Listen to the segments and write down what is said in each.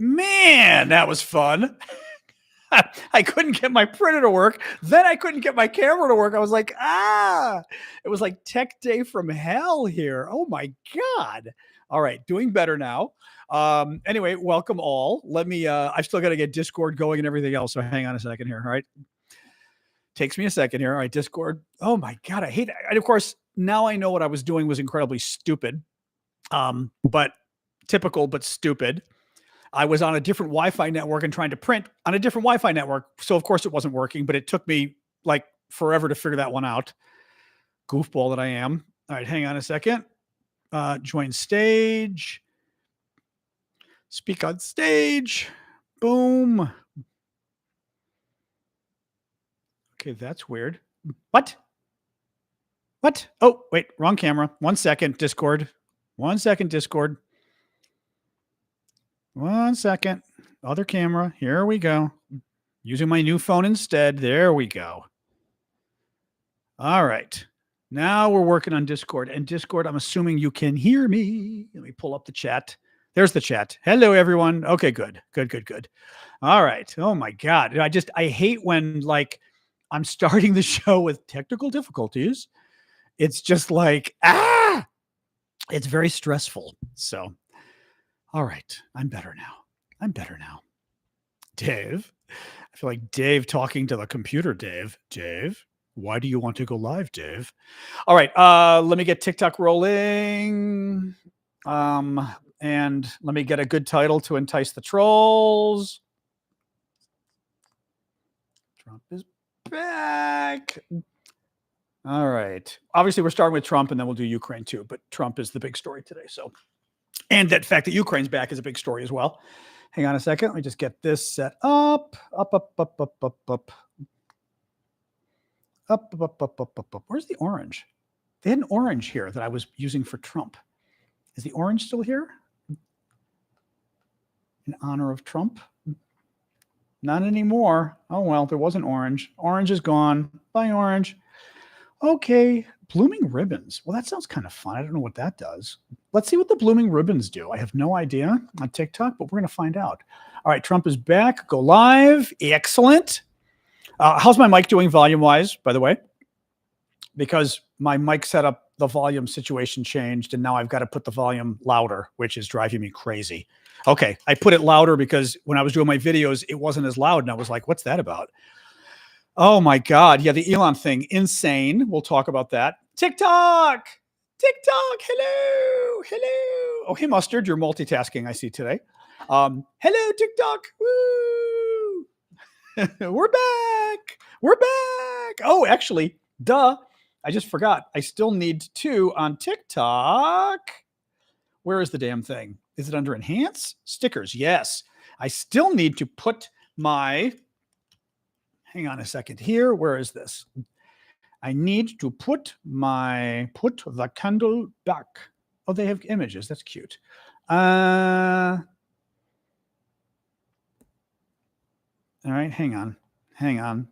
Man, that was fun. I couldn't get my printer to work. Then I couldn't get my camera to work. I was like, it was like tech day from hell here. Oh my God. All right. Doing better now. Anyway, welcome all. Let me, I've still got to get Discord going and everything else. So hang on a second here. All right. Takes me a second here. All right. Discord. Oh my God. I hate it. And of course, now I know what I was doing was incredibly stupid. But typical, but stupid. I was on a different Wi-Fi network and trying to print on a different Wi-Fi network. So of course it wasn't working, but it took me like forever to figure that one out. Goofball that I am. All right, hang on a second. Join stage. Speak on stage. Boom. Okay, that's weird. What? Oh, wait, wrong camera. 1 second, Discord. 1 second, Discord. 1 second. Other camera. Here we go. Using my new phone instead. There we go. All right. Now we're working on Discord. And Discord, I'm assuming you can hear me. Let me pull up the chat. There's the chat. Hello, everyone. Okay, good. Good. All right. Oh, my God. I hate when, like, I'm starting the show with technical difficulties. It's just like, it's very stressful. So, all right. I'm better now. Dave. I feel like Dave talking to the computer. Dave, why do you want to go live, Dave? All right. Let me get TikTok rolling. And let me get a good title to entice the trolls. Trump is back. All right. Obviously, we're starting with Trump, and then we'll do Ukraine too. But Trump is the big story today. So, and that fact that Ukraine's back is a big story as well. Hang on a second. Let me just get this set up. Up. Where's the orange? They had an orange here that I was using for Trump. Is the orange still here? In honor of Trump? Not anymore. Oh, well, there was an orange. Orange is gone. Bye, orange. Okay. Blooming ribbons. Well, that sounds kind of fun. I don't know what that does. Let's see what the blooming ribbons do. I have no idea on TikTok, but we're going to find out. All right. Trump is back. Go live. Excellent. How's my mic doing volume-wise, by the way? Because my mic setup, the volume situation changed, and now I've got to put the volume louder, which is driving me crazy. Okay, I put it louder because when I was doing my videos, it wasn't as loud, and I was like, what's that about? Oh, my God. Yeah, the Elon thing. Insane. We'll talk about that. TikTok. Hello. Oh, hey, Mustard. You're multitasking, I see today. Hello, TikTok. Woo. We're back. Oh, actually, duh. I just forgot. I still need to on TikTok. Where is the damn thing? Is it under Enhance? Stickers. Yes. I still need to put my, hang on a second here. Where is this? I need to put the candle back. Oh, they have images. That's cute. All right, hang on. Hang on.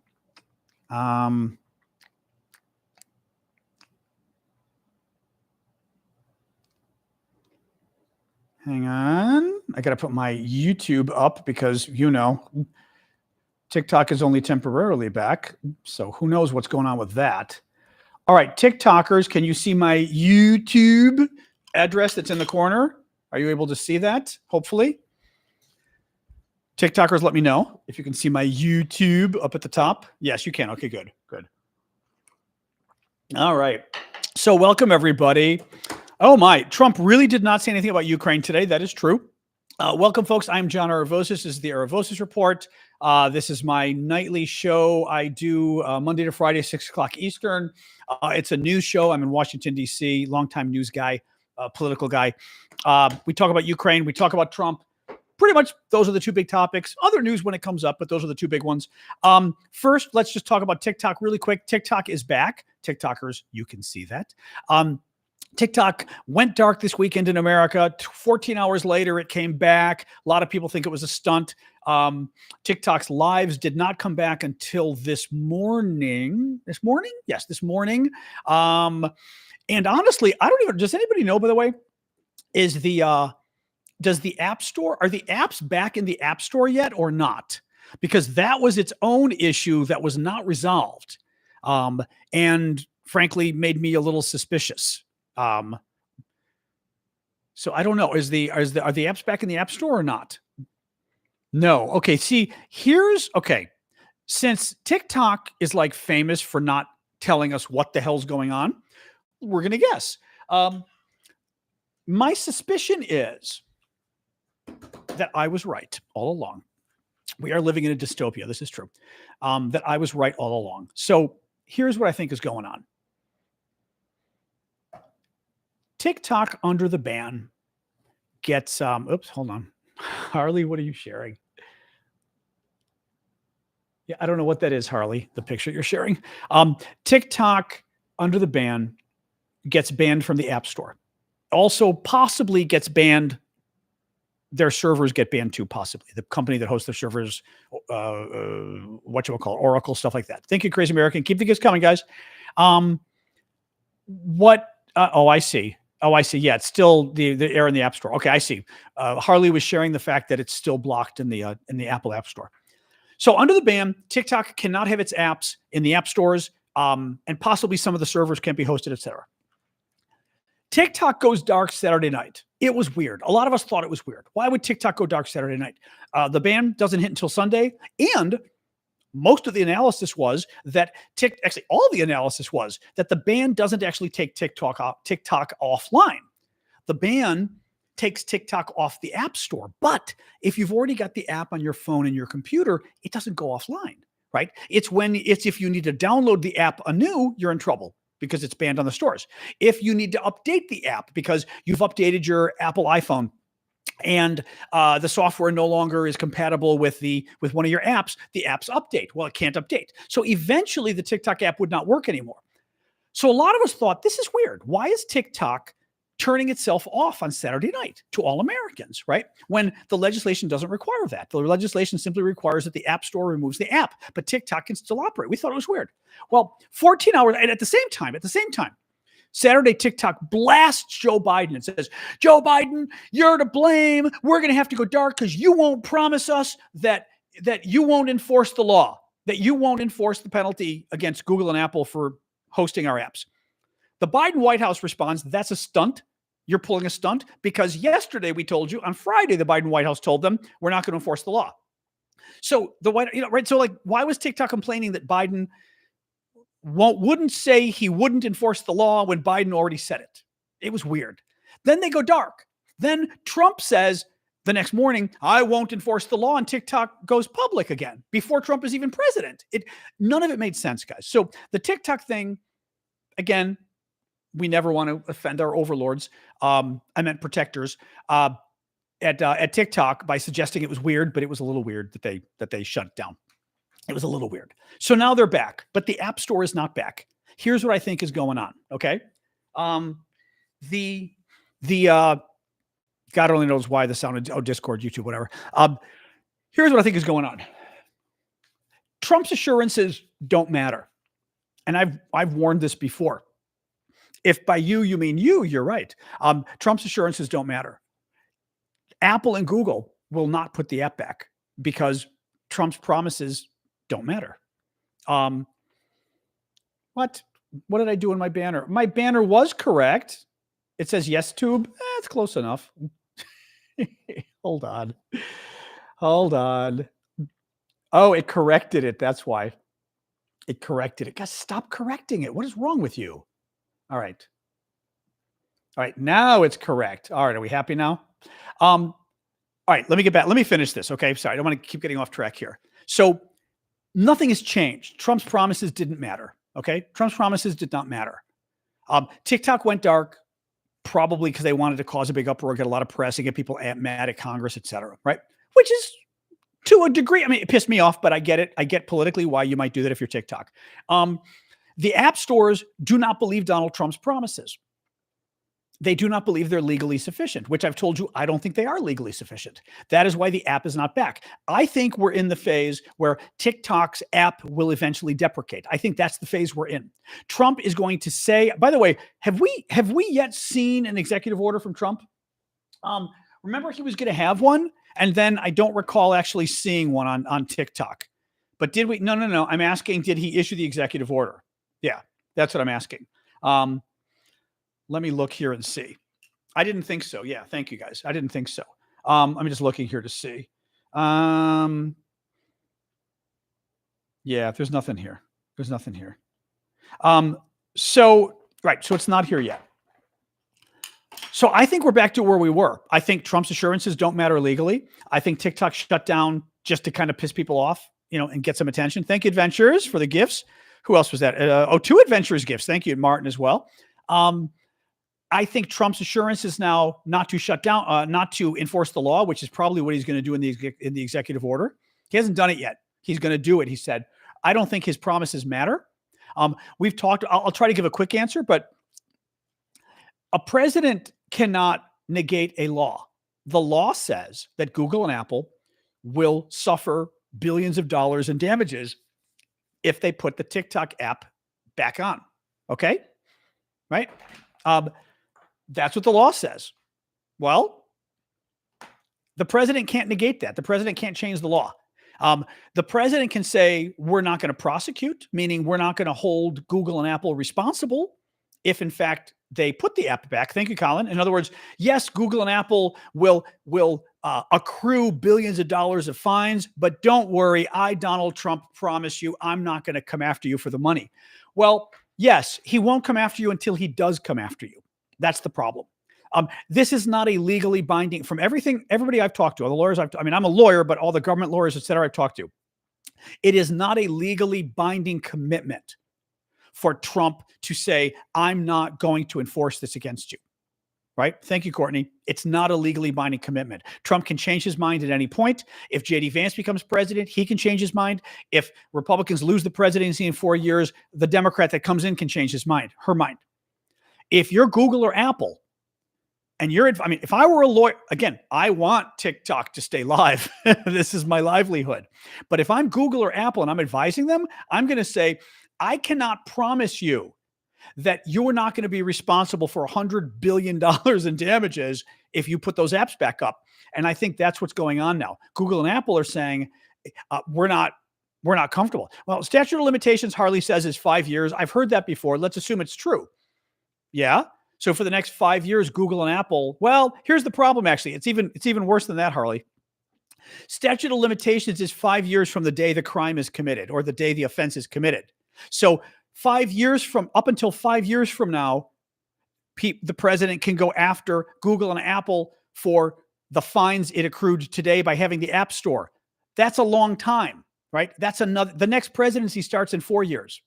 I got to put my YouTube up because, you know, TikTok is only temporarily back. So who knows what's going on with that. All right, TikTokers, can you see my YouTube address that's in the corner? Are you able to see that? Hopefully. TikTokers, let me know if you can see my YouTube up at the top. Yes, you can. Okay, good. All right. So welcome, everybody. Oh, my. Trump really did not say anything about Ukraine today. That is true. Welcome, folks. I'm John Aravosis. This is the Aravosis Report. This is my nightly show. I do Monday to Friday, 6 o'clock Eastern. It's a news show. I'm in Washington, D.C., longtime news guy, political guy. We talk about Ukraine. We talk about Trump. Pretty much those are the two big topics. Other news when it comes up, but those are the two big ones. First, let's just talk about TikTok really quick. TikTok is back. TikTokers, you can see that. TikTok went dark this weekend in America. 14 hours later, it came back. A lot of people think it was a stunt. TikTok's lives did not come back until this morning. This morning? Yes, this morning. And honestly, I don't even, does anybody know, by the way, is the does the App Store, are the apps back in the App Store yet or not? Because that was its own issue that was not resolved, and frankly made me a little suspicious. So I don't know. Are the apps back in the App Store or not? No. Okay. See, okay. Since TikTok is like famous for not telling us what the hell's going on, we're gonna guess. My suspicion is that I was right all along. We are living in a dystopia. This is true. That I was right all along. So here's what I think is going on. TikTok under the ban gets, oops, hold on. Harley, what are you sharing? Yeah, I don't know what that is, Harley, the picture you're sharing. TikTok under the ban gets banned from the App Store. Also possibly gets banned. Their servers get banned too, possibly. The company that hosts their servers, Oracle, stuff like that. Thank you, Crazy American. Keep the gifts coming, guys. I see. Oh, I see. Yeah, it's still the error in the App Store. Okay, I see. Harley was sharing the fact that it's still blocked in the Apple App Store. So under the ban, TikTok cannot have its apps in the app stores, and possibly some of the servers can't be hosted, etc. TikTok goes dark Saturday night. It was weird. A lot of us thought it was weird. Why would TikTok go dark Saturday night? The ban doesn't hit until Sunday, and most of the analysis was that actually all the analysis was that the ban doesn't actually take TikTok offline. The ban takes TikTok off the App Store. But if you've already got the app on your phone and your computer, it doesn't go offline, right? It's if you need to download the app anew, you're in trouble because it's banned on the stores. If you need to update the app because you've updated your Apple iPhone and the software no longer is compatible with one of your apps, the apps update. Well, it can't update. So eventually the TikTok app would not work anymore. So a lot of us thought, this is weird. Why is TikTok turning itself off on Saturday night to all Americans, right? When the legislation doesn't require that. The legislation simply requires that the App Store removes the app, but TikTok can still operate. We thought it was weird. Well, 14 hours, and at the same time, Saturday, TikTok blasts Joe Biden and says, Joe Biden, you're to blame. We're going to have to go dark because you won't promise us that you won't enforce the law, that you won't enforce the penalty against Google and Apple for hosting our apps. The Biden White House responds, that's a stunt. You're pulling a stunt because yesterday we told you, on Friday, the Biden White House told them we're not going to enforce the law. So right? So like, why was TikTok complaining that Biden wouldn't say he wouldn't enforce the law when Biden already said it? It was weird. Then they go dark. Then Trump says the next morning, I won't enforce the law, and TikTok goes public again before Trump is even president. None of it made sense, guys. So the TikTok thing, again, we never want to offend our overlords. I meant protectors at TikTok by suggesting it was weird, but it was a little weird that they shut it down. It was a little weird. So now they're back, but the App Store is not back. Here's what I think is going on. Okay. God only knows why the sound of Discord, YouTube, whatever. Here's what I think is going on. Trump's assurances don't matter. And I've warned this before. If by you mean you're right. Trump's assurances don't matter. Apple and Google will not put the app back because Trump's promises don't matter. What did I do in my banner? My banner was correct. It says yes tube. It's close enough. Hold on. Oh, it corrected it. That's why. It corrected it. Guys, stop correcting it. What is wrong with you? All right. Now it's correct. All right. Are we happy now? All right. Let me get back. Let me finish this. Okay. Sorry. I don't want to keep getting off track here. So nothing has changed. Trump's promises didn't matter. Okay. Trump's promises did not matter. TikTok went dark probably because they wanted to cause a big uproar, get a lot of press, and get people mad at Congress, et cetera. Right. Which is to a degree. I mean, it pissed me off, but I get it. I get politically why you might do that if you're TikTok. The app stores do not believe Donald Trump's promises. They do not believe they're legally sufficient, which I've told you, I don't think they are legally sufficient. That is why the app is not back. I think we're in the phase where TikTok's app will eventually deprecate. I think that's the phase we're in. Trump is going to say, by the way, have we yet seen an executive order from Trump? remember he was going to have one, and then I don't recall actually seeing one on TikTok. But did we? No. I'm asking, did he issue the executive order? Yeah, that's what I'm asking. Let me look here and see. I didn't think so. Yeah, thank you guys. I didn't think so. I'm just looking here to see. Yeah, there's nothing here. There's nothing here. So it's not here yet. So I think we're back to where we were. I think Trump's assurances don't matter legally. I think TikTok shut down just to kind of piss people off, and get some attention. Thank you, Adventurers, for the gifts. Who else was that? Two Adventurers gifts. Thank you, Martin, as well. I think Trump's assurance is now not to shut down, not to enforce the law, which is probably what he's going to do in the executive order. He hasn't done it yet. He's going to do it. He said, I don't think his promises matter. We've talked, I'll try to give a quick answer, but a president cannot negate a law. The law says that Google and Apple will suffer billions of dollars in damages if they put the TikTok app back on. Okay? Right? That's what the law says. Well, the president can't negate that. The president can't change the law. The president can say, we're not going to prosecute, meaning we're not going to hold Google and Apple responsible if, in fact, they put the app back. Thank you, Colin. In other words, yes, Google and Apple will accrue billions of dollars of fines, but don't worry, I, Donald Trump, promise you, I'm not going to come after you for the money. Well, yes, he won't come after you until he does come after you. That's the problem. This is not a legally binding, from everybody I've talked to, all the lawyers I'm a lawyer, but all the government lawyers, et cetera, I've talked to, it is not a legally binding commitment for Trump to say, I'm not going to enforce this against you. Right? Thank you, Courtney. It's not a legally binding commitment. Trump can change his mind at any point. If J.D. Vance becomes president, he can change his mind. If Republicans lose the presidency in 4 years, the Democrat that comes in can change his mind, her mind. If you're Google or Apple, and if I were a lawyer, again, I want TikTok to stay live. This is my livelihood. But if I'm Google or Apple and I'm advising them, I'm going to say, I cannot promise you that you're not going to be responsible for $100 billion in damages if you put those apps back up. And I think that's what's going on now. Google and Apple are saying, we're not comfortable. Well, statute of limitations, Harley says, is 5 years. I've heard that before. Let's assume it's true. Yeah. So for the next 5 years, Google and Apple, well, here's the problem, actually. It's even worse than that, Harley. Statute of limitations is 5 years from the day the crime is committed or the day the offense is committed. So up until 5 years from now, the president can go after Google and Apple for the fines it accrued today by having the App Store. That's a long time, right? The next presidency starts in 4 years.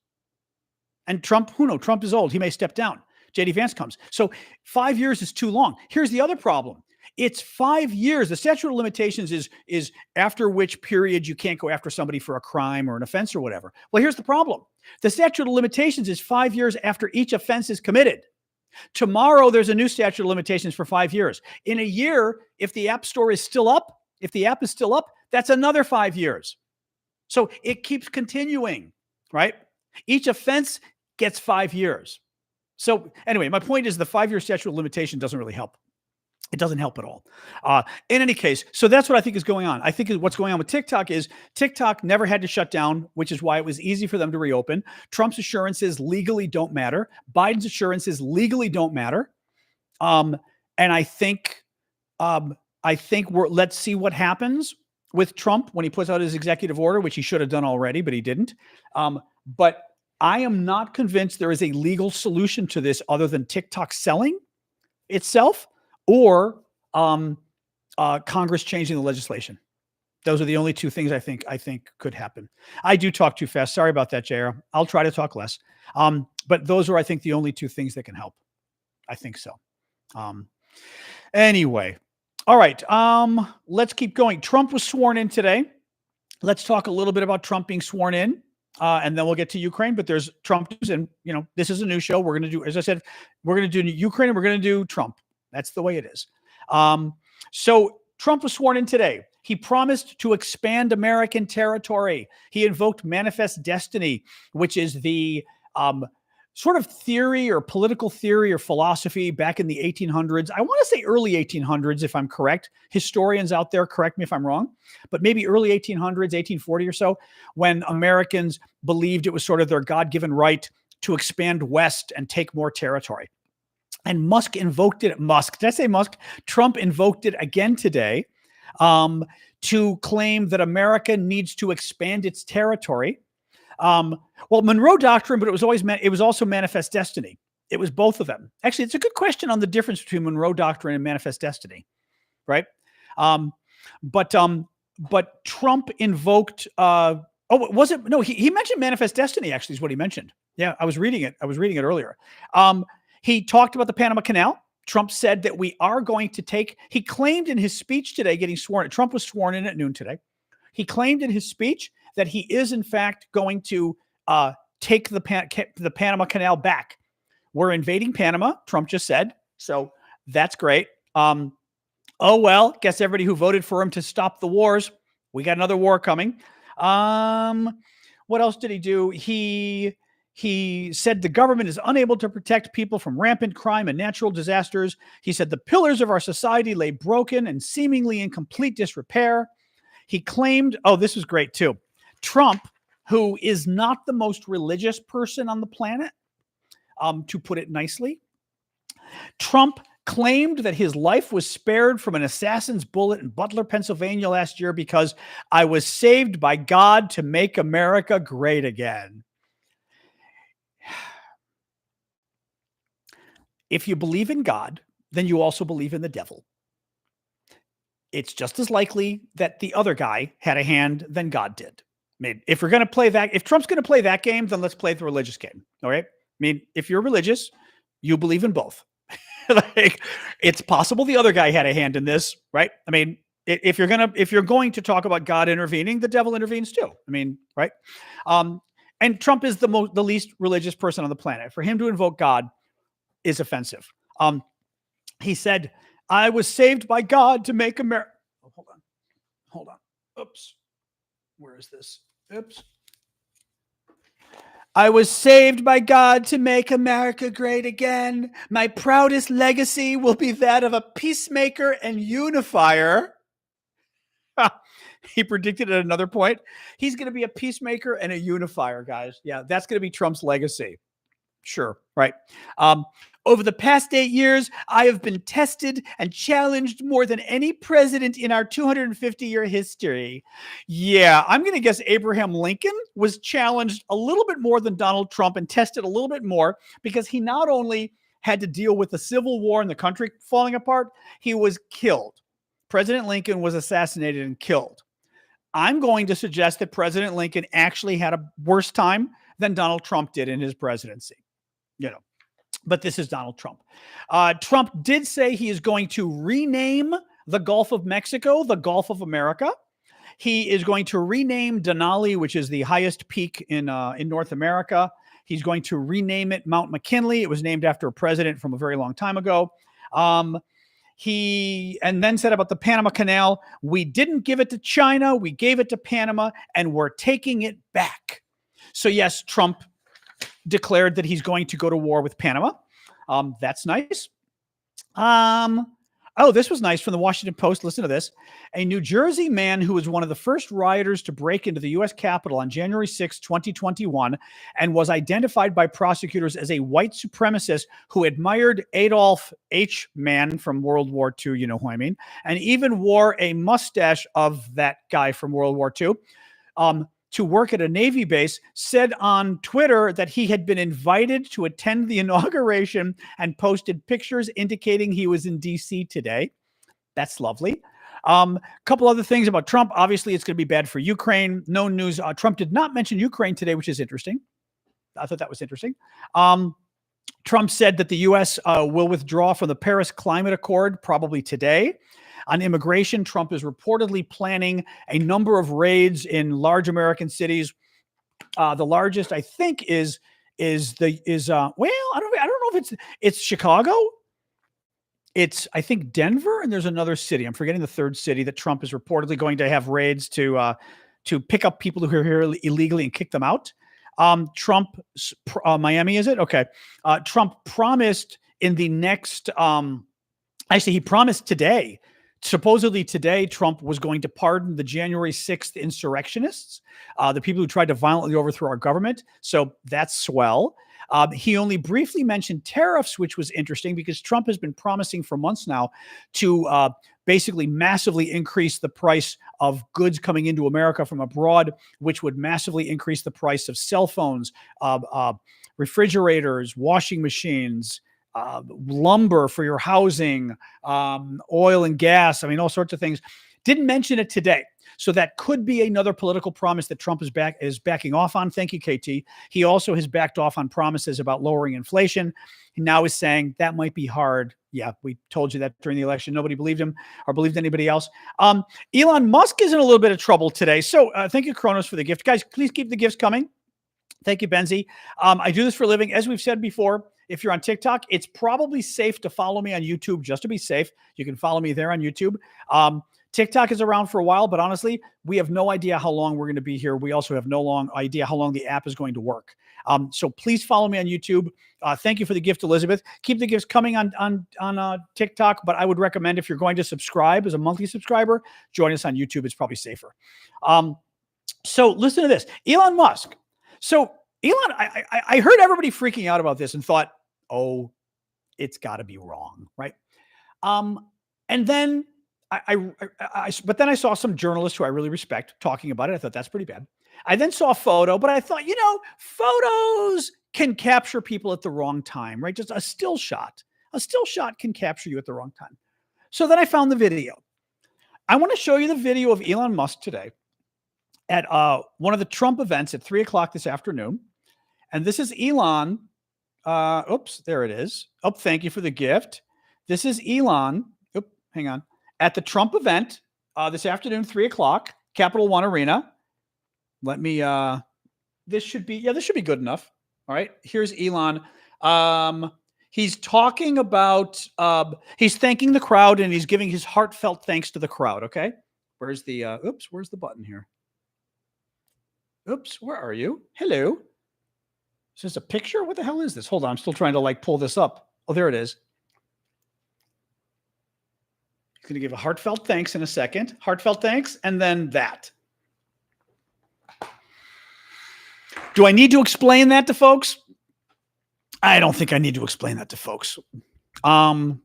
And Trump, who knows? Trump is old. He may step down. J.D. Vance comes. So 5 years is too long. Here's the other problem. It's 5 years. The statute of limitations is after which period you can't go after somebody for a crime or an offense or whatever. Well, here's the problem. The statute of limitations is 5 years after each offense is committed. Tomorrow, there's a new statute of limitations for 5 years. In a year, if the App Store is still up, if the app is still up, that's another 5 years. So it keeps continuing, right? Each offense gets 5 years. So anyway, my point is the 5-year statute of limitation doesn't really help. It doesn't help at all. In any case, so that's what I think is going on. I think what's going on with TikTok is TikTok never had to shut down, which is why it was easy for them to reopen. Trump's assurances legally don't matter. Biden's assurances legally don't matter. And I think let's see what happens with Trump when he puts out his executive order, which he should have done already, but he didn't. But I am not convinced there is a legal solution to this other than TikTok selling itself or Congress changing the legislation. Those are the only two things I think could happen. I do talk too fast. Sorry about that, JR. I'll try to talk less. But those are, I think, the only two things that can help. I think so. Anyway. All right. Let's keep going. Trump was sworn in today. Let's talk a little bit about Trump being sworn in. And then we'll get to Ukraine, but there's Trump news, and this is a new show. We're going to do, as I said, we're going to do Ukraine and we're going to do Trump. That's the way it is. So Trump was sworn in today. He promised to expand American territory. He invoked manifest destiny, which is the sort of theory or political theory or philosophy back in the 1800s. I want to say early 1800s, if I'm correct. Historians out there, correct me if I'm wrong, but maybe early 1800s, 1840 or so, when Americans believed it was sort of their God-given right to expand west and take more territory. And Musk invoked it. Did I say Musk? Trump invoked it again today to claim that America needs to expand its territory. Well, Monroe Doctrine, but it was also Manifest Destiny. It was both of them. Actually, it's a good question on the difference between Monroe Doctrine and Manifest Destiny, right? But Trump invoked. Was it? No, he mentioned Manifest Destiny. Actually, is what he mentioned. Yeah, I was reading it earlier. He talked about the Panama Canal. Trump said that we are going to take. He claimed in his speech today, getting sworn. Trump was sworn in at noon today. He claimed in his speech that he is, in fact, going to take the Panama Canal back. We're invading Panama, Trump just said. So that's great. Oh, well, guess everybody who voted for him to stop the wars, we got another war coming. What else did he do? He said the government is unable to protect people from rampant crime and natural disasters. He said the pillars of our society lay broken and seemingly in complete disrepair. He claimed, oh, this was great too. Trump, who is not the most religious person on the planet, to put it nicely, Trump claimed that his life was spared from an assassin's bullet in Butler, Pennsylvania last year because I was saved by God to make America great again. If you believe in God, then you also believe in the devil. It's just as likely that the other guy had a hand than God did. I mean, if we're going to play that, if Trump's going to play that game, then let's play the religious game. All right. I mean, if you're religious, you believe in both. Like, it's possible the other guy had a hand in this, right? I mean, if you're going to talk about God intervening, the devil intervenes too. I mean, right? And Trump is the least religious person on the planet. For him to invoke God is offensive. He said, I was saved by God to make America. Oh, hold on. Oops. Where is this? Oops. I was saved by God to make America great again. My proudest legacy will be that of a peacemaker and unifier. He predicted at another point, he's going to be a peacemaker and a unifier, guys. Yeah, that's going to be Trump's legacy. Sure, right. Over the past 8 years, I have been tested and challenged more than any president in our 250-year history. Yeah, I'm going to guess Abraham Lincoln was challenged a little bit more than Donald Trump and tested a little bit more because he not only had to deal with the Civil War and the country falling apart, he was killed. President Lincoln was assassinated and killed. I'm going to suggest that President Lincoln actually had a worse time than Donald Trump did in his presidency. You know. But this is Donald Trump. Trump did say he is going to rename the Gulf of Mexico the Gulf of America. He is going to rename Denali, which is the highest peak in North America. He's going to rename it Mount McKinley. It was named after a president from a very long time ago. He then said about the Panama Canal, we didn't give it to China, we gave it to Panama, and we're taking it back. So yes, Trump declared that he's going to go to war with Panama. That's nice. Oh, this was nice from the Washington Post. Listen to this. A New Jersey man who was one of the first rioters to break into the U.S. Capitol on January 6, 2021, and was identified by prosecutors as a white supremacist who admired Adolf H. Man from World War II, you know who I mean, and even wore a mustache of that guy from World War II. To work at a Navy base, said on Twitter that he had been invited to attend the inauguration and posted pictures indicating he was in D.C. today. That's lovely. Couple other things about Trump. Obviously, it's going to be bad for Ukraine. No news. Trump did not mention Ukraine today, which is interesting. I thought that was interesting. Trump said that the U.S. Will withdraw from the Paris Climate Accord probably today. On immigration, Trump is reportedly planning a number of raids in large American cities. The largest, I think, is I don't know if it's Chicago. It's, I think, Denver, and there's another city. I'm forgetting the third city that Trump is reportedly going to have raids to pick up people who are here illegally and kick them out. Trump, Miami, is it? Okay. Trump promised in the next, actually, he promised today. Supposedly today, Trump was going to pardon the January 6th insurrectionists, the people who tried to violently overthrow our government. So that's swell. He only briefly mentioned tariffs, which was interesting because Trump has been promising for months now to basically massively increase the price of goods coming into America from abroad, which would massively increase the price of cell phones, refrigerators, washing machines, lumber for your housing, oil and gas. I mean, all sorts of things. Didn't mention it today. So that could be another political promise that Trump is backing off on. Thank you, KT. He also has backed off on promises about lowering inflation. He now is saying that might be hard. Yeah, we told you that during the election. Nobody believed him or believed anybody else. Elon Musk is in a little bit of trouble today. So thank you, Kronos, for the gift. Guys, please keep the gifts coming. Thank you, Benzie. I do this for a living. As we've said before, if you're on TikTok, it's probably safe to follow me on YouTube just to be safe. You can follow me there on YouTube. TikTok is around for a while, but honestly, we have no idea how long we're going to be here. We also have no idea how long the app is going to work. So please follow me on YouTube. Thank you for the gift, Elizabeth. Keep the gifts coming on TikTok, but I would recommend if you're going to subscribe as a monthly subscriber, join us on YouTube. It's probably safer. So listen to this. Elon Musk. So Elon, I heard everybody freaking out about this and thought, oh, it's got to be wrong, right? And then but then I saw some journalists who I really respect talking about it. I thought that's pretty bad. I then saw a photo, but I thought, photos can capture people at the wrong time, right? Just a still shot can capture you at the wrong time. So then I found the video. I want to show you the video of Elon Musk today at one of the Trump events at 3:00 this afternoon. And this is Elon. Oops, there it is. Oh, thank you for the gift. This is Elon. Oops, hang on. At the Trump event this afternoon, 3:00, Capital One Arena. Let me, this should be good enough. All right, here's Elon. He's talking about, he's thanking the crowd and he's giving his heartfelt thanks to the crowd, okay? Where's the, where's the button here? Oops, where are you? Hello. Is this a picture? What the hell is this? Hold on, I'm still trying to pull this up. Oh, there it is. He's going to give a heartfelt thanks in a second. Heartfelt thanks, and then that. Do I need to explain that to folks? I don't think I need to explain that to folks. Don't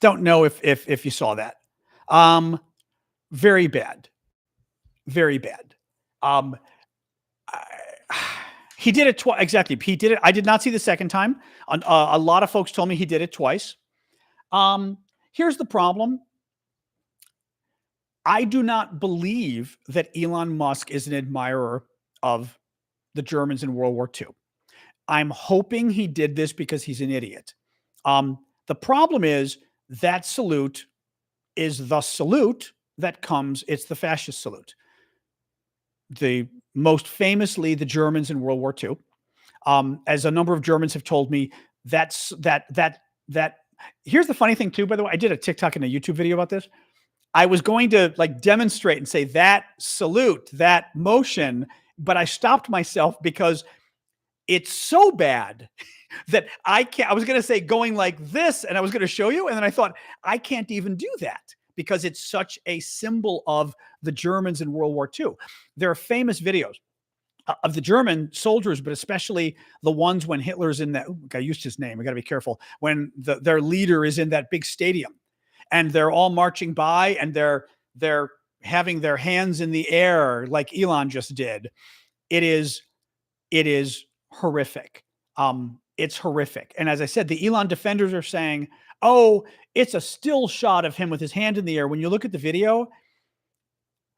know if you saw that. Very bad. Very bad. He did it twice. Exactly. He did it. I did not see the second time. A lot of folks told me he did it twice. Here's the problem. I do not believe that Elon Musk is an admirer of the Germans in World War II. I'm hoping he did this because he's an idiot. The problem is that salute is the salute that comes. It's the fascist salute. Most famously, the Germans in World War II. As a number of Germans have told me, here's the funny thing too, by the way, I did a TikTok and a YouTube video about this. I was going to demonstrate and say that salute, that motion, but I stopped myself because it's so bad that I was going to say going like this and I was going to show you. And then I thought I can't even do that because it's such a symbol of the Germans in World War II. There are famous videos of the German soldiers, but especially the ones when Hitler's in that, I used his name. I got to be careful when their leader is in that big stadium. And they're all marching by and they're having their hands in the air like Elon just did. It is horrific. It's horrific. And as I said, the Elon defenders are saying, oh, it's a still shot of him with his hand in the air. When you look at the video,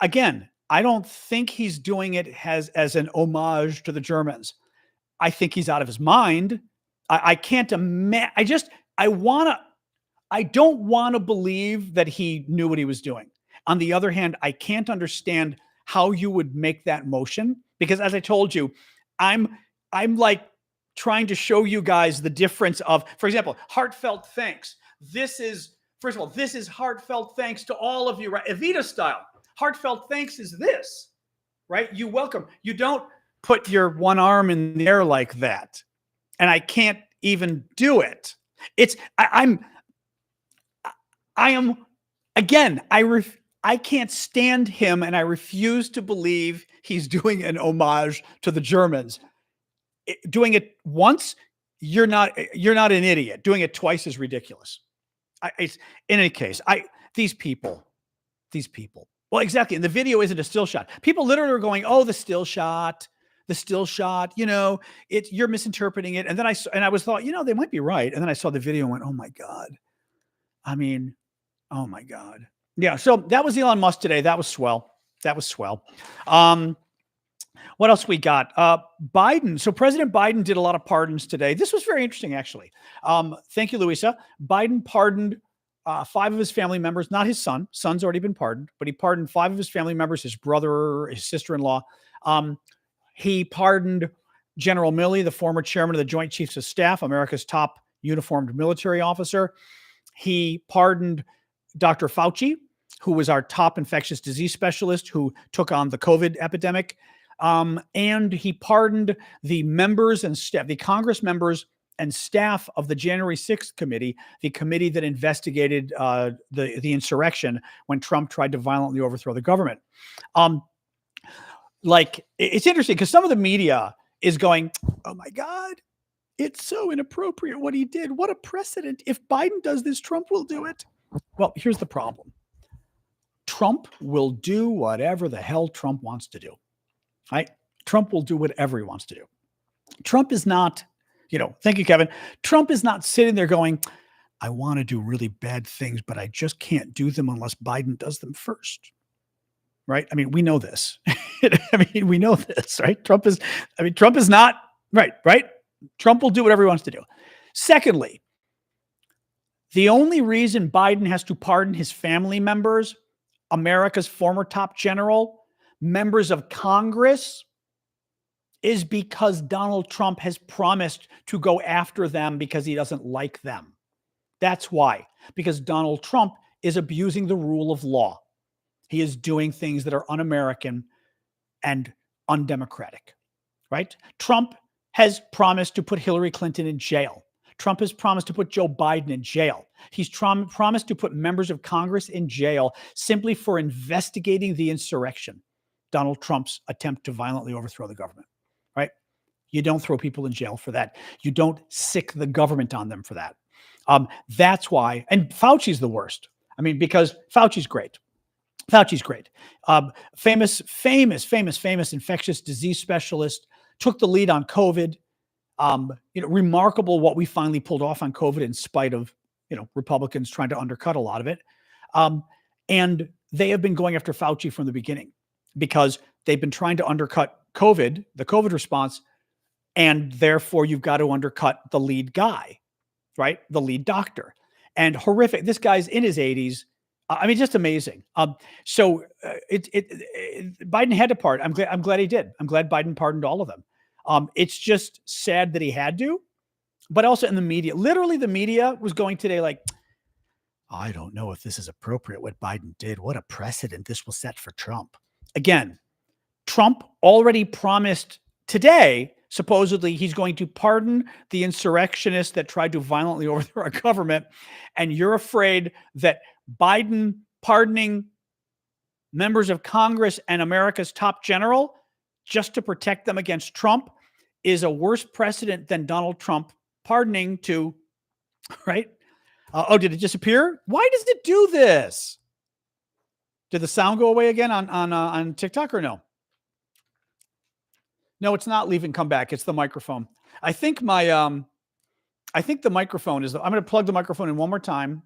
again, I don't think he's doing it as an homage to the Germans. I think he's out of his mind. I can't imagine. I don't want to believe that he knew what he was doing. On the other hand, I can't understand how you would make that motion because, as I told you, I'm trying to show you guys the difference of, for example, heartfelt thanks. This is heartfelt thanks to all of you, right? Evita style. Heartfelt thanks is this, right? You welcome. You don't put your one arm in the air like that. And I can't even do it. I am, again, I can't stand him, and I refuse to believe he's doing an homage to the Germans. Doing it once, you're not an idiot. Doing it twice is ridiculous. In any case, these people. Well, exactly. And the video isn't a still shot. People literally are going, "Oh, the still shot. You're misinterpreting it." And then I thought, they might be right. And then I saw the video and went, "Oh my God." I mean, oh my God. Yeah. So that was Elon Musk today. That was swell. What else we got? Biden. So President Biden did a lot of pardons today. This was very interesting, actually. Thank you, Louisa. Biden pardoned 5 of his family members, not his son. Son's already been pardoned, but he pardoned 5 of his family members, his brother, his sister-in-law. He pardoned General Milley, the former chairman of the Joint Chiefs of Staff, America's top uniformed military officer. He pardoned Dr. Fauci, who was our top infectious disease specialist who took on the COVID epidemic. And he pardoned the members and staff, the Congress members and staff of the January 6th committee, the committee that investigated the insurrection when Trump tried to violently overthrow the government. It's interesting because some of the media is going, "Oh my God, it's so inappropriate what he did. What a precedent. If Biden does this, Trump will do it." Well, here's the problem. Trump will do whatever the hell Trump wants to do. Right? Trump will do whatever he wants to do. Trump is not, thank you, Kevin. Trump is not sitting there going, "I want to do really bad things, but I just can't do them unless Biden does them first." Right? I mean, we know this. We know this, right? Trump is not, right? Trump will do whatever he wants to do. Secondly, the only reason Biden has to pardon his family members, America's former top general, members of Congress, is because Donald Trump has promised to go after them because he doesn't like them. That's why. Because Donald Trump is abusing the rule of law. He is doing things that are un-American and undemocratic, right? Trump has promised to put Hillary Clinton in jail. Trump has promised to put Joe Biden in jail. He's promised to put members of Congress in jail simply for investigating the insurrection, Donald Trump's attempt to violently overthrow the government, right? You don't throw people in jail for that. You don't sick the government on them for that. That's why, and Fauci's the worst. Because Fauci's great. Famous infectious disease specialist, took the lead on COVID. Remarkable what we finally pulled off on COVID in spite of, Republicans trying to undercut a lot of it. And they have been going after Fauci from the beginning because they've been trying to undercut the COVID response. And therefore you've got to undercut the lead guy, right? The lead doctor. And horrific. This guy's in his 80s. Just amazing. Biden had to pardon. I'm glad he did. I'm glad Biden pardoned all of them. It's just sad that he had to, but also in the media, literally the media was going today like, "I don't know if this is appropriate what Biden did. What a precedent this will set for Trump." Again, Trump already promised today, supposedly he's going to pardon the insurrectionists that tried to violently overthrow our government. And you're afraid that Biden pardoning members of Congress and America's top general just to protect them against Trump is a worse precedent than Donald Trump pardoning to, right? Did it disappear? Why does it do this? Did the sound go away again on TikTok or no? No, it's not leave and come back. It's the microphone. I think the microphone is, I'm going to plug the microphone in one more time.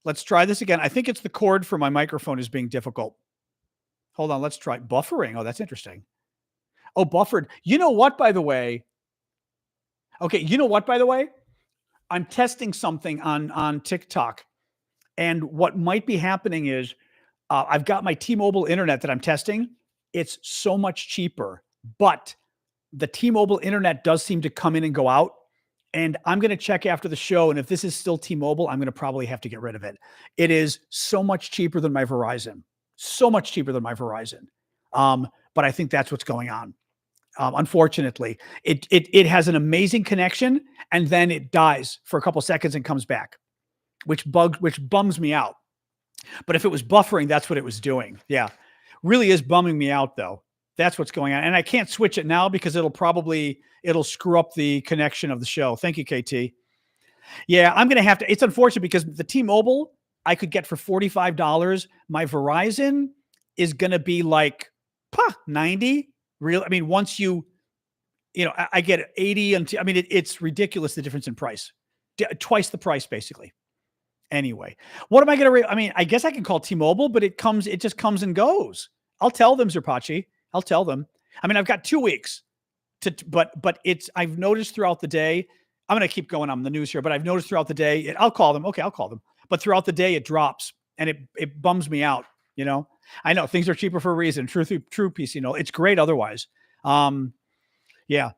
Let's try this again. I think it's the cord for my microphone is being difficult. Hold on. Let's try buffering. Oh, that's interesting. Oh, buffered. You know what, by the way? Okay. I'm testing something on TikTok. And what might be happening is I've got my T-Mobile internet that I'm testing. It's so much cheaper, but the T-Mobile internet does seem to come in and go out. And I'm going to check after the show. And if this is still T-Mobile, I'm going to probably have to get rid of it. It is so much cheaper than my Verizon. But I think that's what's going on. Unfortunately, it has an amazing connection, and then it dies for a couple seconds and comes back, which bums me out. But if it was buffering, that's what it was doing. Yeah, really is bumming me out though. That's what's going on, and I can't switch it now because it'll screw up the connection of the show. Thank you, KT. Yeah, I'm gonna have to. It's unfortunate because the T-Mobile I could get for $45. My Verizon is gonna be like 90. Real, I mean, once I get 80 and I mean, it's ridiculous the difference in price, twice the price basically. Anyway, what am I going to? I mean, I guess I can call T-Mobile, but it just comes and goes. I'll tell them, Zerpachi. I'll tell them. I mean, I've got 2 weeks but I've noticed throughout the day. I'm going to keep going on the news here, but I've noticed throughout the day. I'll call them. Okay, I'll call them. But throughout the day, it drops and it bums me out. I know things are cheaper for a reason. True PC. It's great otherwise. Yeah.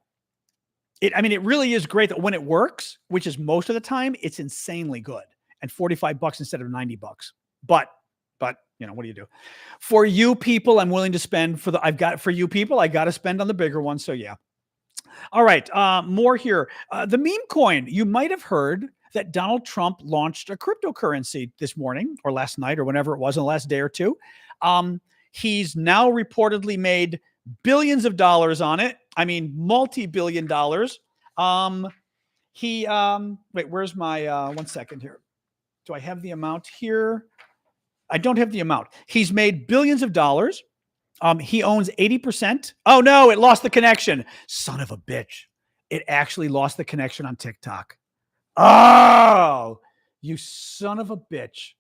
It really is great that when it works, which is most of the time, it's insanely good. And $45 instead of $90. But what do you do? For you people, I'm willing to spend for you people, I got to spend on the bigger one. So yeah. All right. More here. The Mcoin. You might have heard that Donald Trump launched a cryptocurrency this morning or last night or whenever it was in the last day or two. He's now reportedly made billions of dollars on it. I mean, multi-billion dollars. Wait, where's my, 1 second here. Do I have the amount here? I don't have the amount. He's made billions of dollars. He owns 80%. Oh no, it lost the connection. Son of a bitch. It actually lost the connection on TikTok. Oh, you son of a bitch.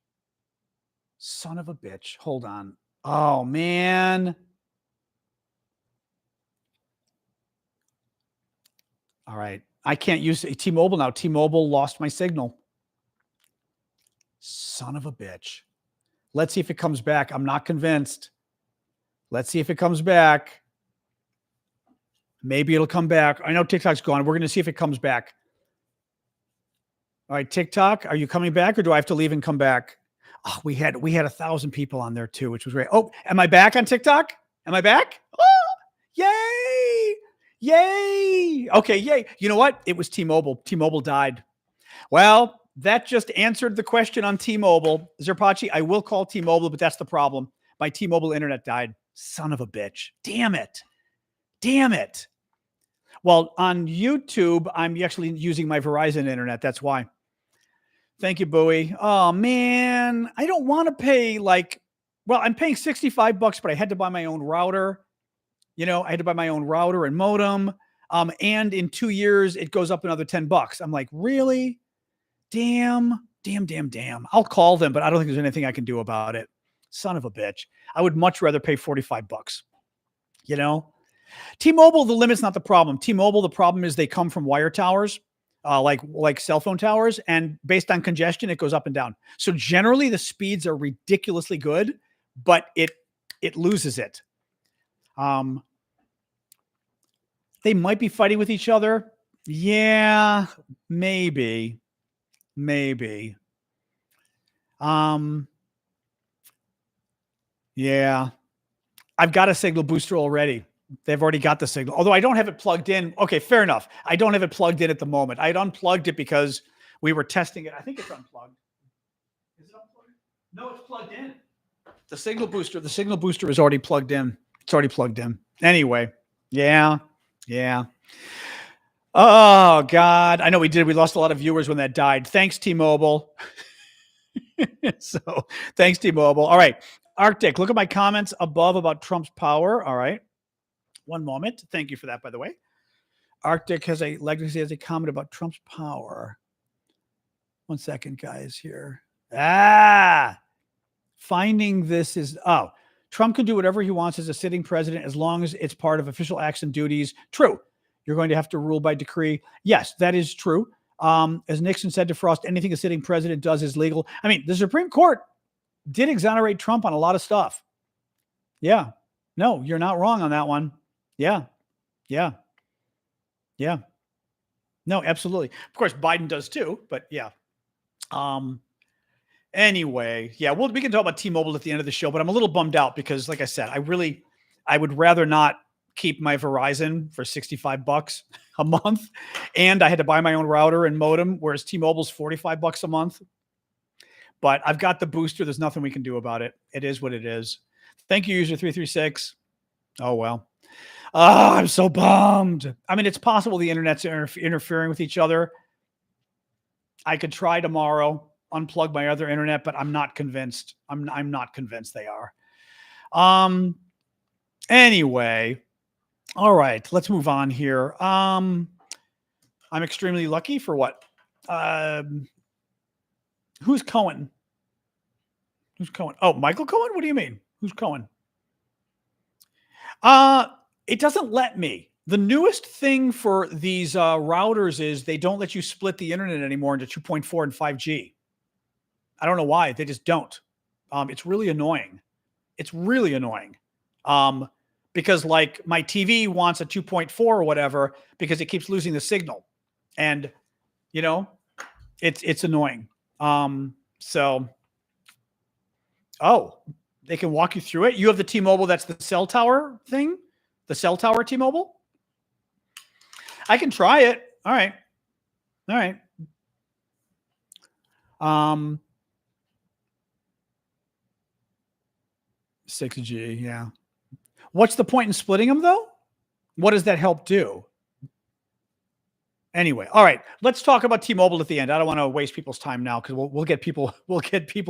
Son of a bitch. Hold on. Oh man. All right. I can't use T-Mobile now. T-Mobile lost my signal. Son of a bitch. Let's see if it comes back. I'm not convinced. Let's see if it comes back. Maybe it'll come back. I know TikTok's gone. We're going to see if it comes back. All right, TikTok, are you coming back or do I have to leave and come back? Oh, we had 1,000 people on there too, which was great. Oh, am I back on TikTok? Am I back? Oh, yay. Yay. Okay, yay. You know what? It was T-Mobile. T-Mobile died. Well, that just answered the question on T-Mobile. Zerpachi, I will call T-Mobile, but that's the problem. My T-Mobile internet died. Son of a bitch. Damn it. Damn it. Well, on YouTube, I'm actually using my Verizon internet. That's why. Thank you, Bowie. Oh, man. I don't want to pay I'm paying $65, but I had to buy my own router. I had to buy my own router and modem. And in 2 years, it goes up another $10. I'm like, really? Damn. I'll call them, but I don't think there's anything I can do about it. Son of a bitch. I would much rather pay $45. T-Mobile, the limit's not the problem. T-Mobile, the problem is they come from wire towers, like cell phone towers, and based on congestion, it goes up and down. So generally, the speeds are ridiculously good, but it loses it. They might be fighting with each other. Yeah, maybe. Yeah, I've got a signal booster already. They've already got the signal, although I don't have it plugged in. Okay, fair enough. I don't have it plugged in at the moment. I had unplugged it because we were testing it. I think it's unplugged. Is it unplugged? No, it's plugged in. The signal booster is already plugged in. It's already plugged in. Anyway, yeah. Oh, God. I know we did. We lost a lot of viewers when that died. Thanks, T-Mobile. So thanks, T-Mobile. All right. Arctic, look at my comments above about Trump's power. All right. One moment. Thank you for that, by the way. Arctic has a comment about Trump's power. 1 second, guys, here. Finding this is, Trump can do whatever he wants as a sitting president as long as it's part of official acts and duties. True. You're going to have to rule by decree. Yes, that is true. As Nixon said to Frost, anything a sitting president does is legal. I mean, the Supreme Court did exonerate Trump on a lot of stuff. Yeah. No, you're not wrong on that one. Yeah. No, absolutely. Of course, Biden does too, but yeah. Anyway, yeah, we can talk about T-Mobile at the end of the show, but I'm a little bummed out because, like I said, I would rather not keep my Verizon for $65 a month. And I had to buy my own router and modem, whereas T-Mobile's $45 a month. But I've got the booster. There's nothing we can do about it. It is what it is. Thank you, user 336. Oh, well. Oh, I'm so bummed. I mean, it's possible the internet's interfering with each other. I could try tomorrow, unplug my other internet, but I'm not convinced. I'm not convinced they are. Anyway, all right, let's move on here. I'm extremely lucky for what? Who's Cohen? Who's Cohen? Oh, Michael Cohen? What do you mean? Who's Cohen? It doesn't let me. The newest thing for these routers is they don't let you split the internet anymore into 2.4 and 5G. I don't know why. They just don't. It's really annoying. It's really annoying. Because like my TV wants a 2.4 or whatever because it keeps losing the signal. And, you know, it's annoying. So, oh, they can walk you through it. You have the T-Mobile, that's the cell tower thing? The cell tower T-Mobile? I can try it. All right. All right. 6G, yeah. What's the point in splitting them though? What does that help do? Anyway, all right. Let's talk about T-Mobile at the end. I don't want to waste people's time now because we'll get people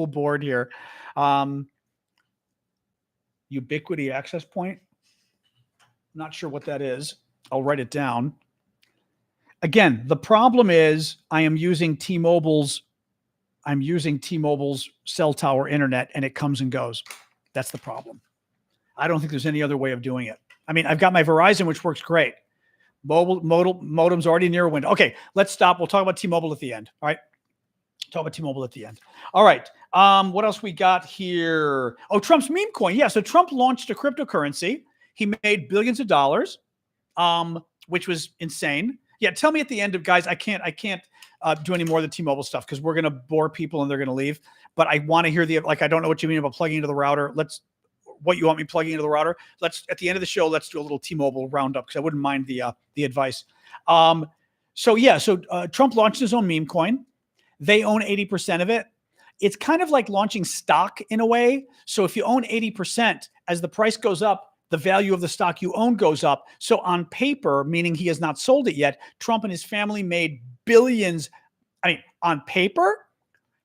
bored here. Ubiquity access point. Not sure what that is. I'll write it down. Again, the problem is I am using T-Mobile's cell tower internet and it comes and goes. That's the problem. I don't think there's any other way of doing it. I mean, I've got my Verizon, which works great. Modem's already near a window. Okay, let's stop. We'll talk about T-Mobile at the end. All right. Talk about T-Mobile at the end. All right. What else we got here? Oh, Trump's meme coin. Yeah. So Trump launched a cryptocurrency. He made billions of dollars, which was insane. Yeah. Tell me at the end of guys, I can't do any more of the T-Mobile stuff because we're going to bore people and they're going to leave. But I want to hear I don't know what you mean about plugging into the router. What you want me plugging into the router. At the end of the show, let's do a little T-Mobile roundup because I wouldn't mind the advice. So Trump launched his own meme coin. They own 80% of it. It's kind of like launching stock in a way. So if you own 80%, as the price goes up, the value of the stock you own goes up. So on paper, meaning he has not sold it yet, Trump and his family made billions. I mean, on paper,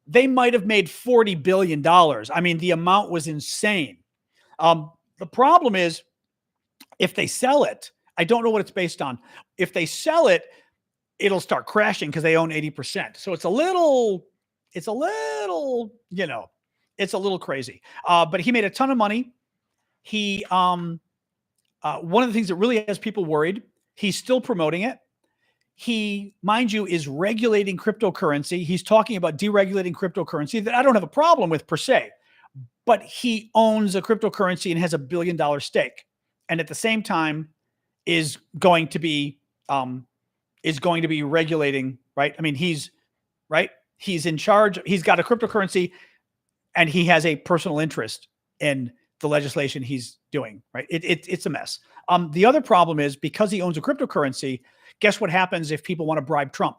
they might have made $40 billion. I mean, the amount was insane. The problem is if they sell it, I don't know what it's based on. If they sell it, it'll start crashing because they own 80%. So it's a little, it's a little crazy. But he made a ton of money. He, one of the things that really has people worried, he's still promoting it. He, mind you, is regulating cryptocurrency. He's talking about deregulating cryptocurrency that I don't have a problem with per se. But he owns a cryptocurrency and has $1 billion stake, and at the same time is going to be regulating. Right? I mean, he's in charge. He's got a cryptocurrency, and he has a personal interest in the legislation he's doing. Right? It's a mess. The other problem is because he owns a cryptocurrency. Guess what happens if people want to bribe Trump?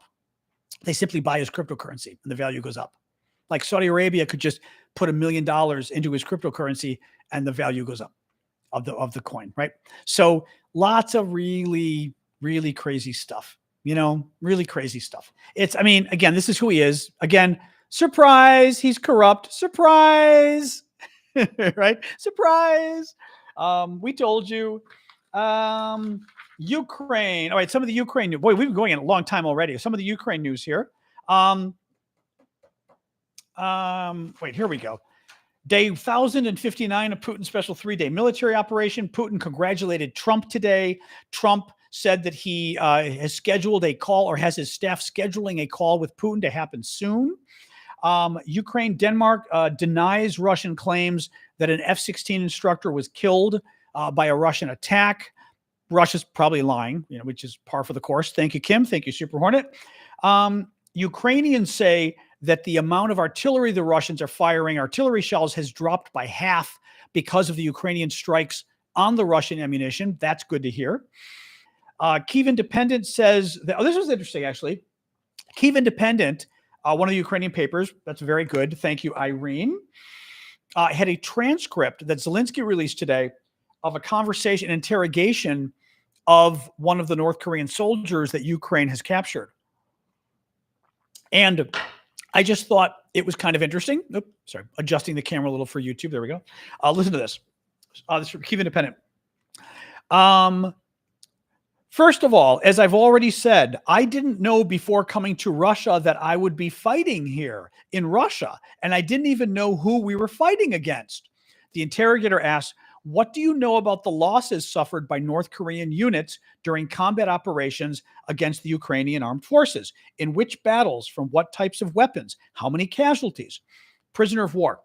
They simply buy his cryptocurrency, and the value goes up. Like Saudi Arabia could just put $1 million into his cryptocurrency and the value goes up of the coin, right? So lots of really, really crazy stuff, really crazy stuff. I mean, again, this is who he is. Again, surprise, he's corrupt. Surprise, right? Surprise. We told you. Ukraine. All right, some of the Ukraine news. Boy, we've been going in a long time already. Some of the Ukraine news here. Wait, here we go. Day 1059 of Putin's special 3-day military operation. Putin congratulated Trump today. Trump said that he has scheduled a call or has his staff scheduling a call with Putin to happen soon. Ukraine, Denmark denies Russian claims that an F-16 instructor was killed by a Russian attack. Russia's probably lying, which is par for the course. Thank you, Kim. Thank you, Super Hornet. Ukrainians say that the amount of artillery the Russians are firing, artillery shells, has dropped by half because of the Ukrainian strikes on the Russian ammunition. That's good to hear. Kyiv Independent says that, this was interesting, actually. Kyiv Independent, one of the Ukrainian papers, that's very good. Thank you, Irene, had a transcript that Zelensky released today of a conversation, an interrogation of one of the North Korean soldiers that Ukraine has captured. And I just thought it was kind of interesting. Oops, sorry, adjusting the camera a little for YouTube. There we go. Listen to this. This is from Kyiv Independent. First of all, as I've already said, I didn't know before coming to Russia that I would be fighting here in Russia, and I didn't even know who we were fighting against. The interrogator asked, what do you know about the losses suffered by North Korean units during combat operations against the Ukrainian armed forces? In which battles? From what types of weapons? How many casualties? Prisoner of war.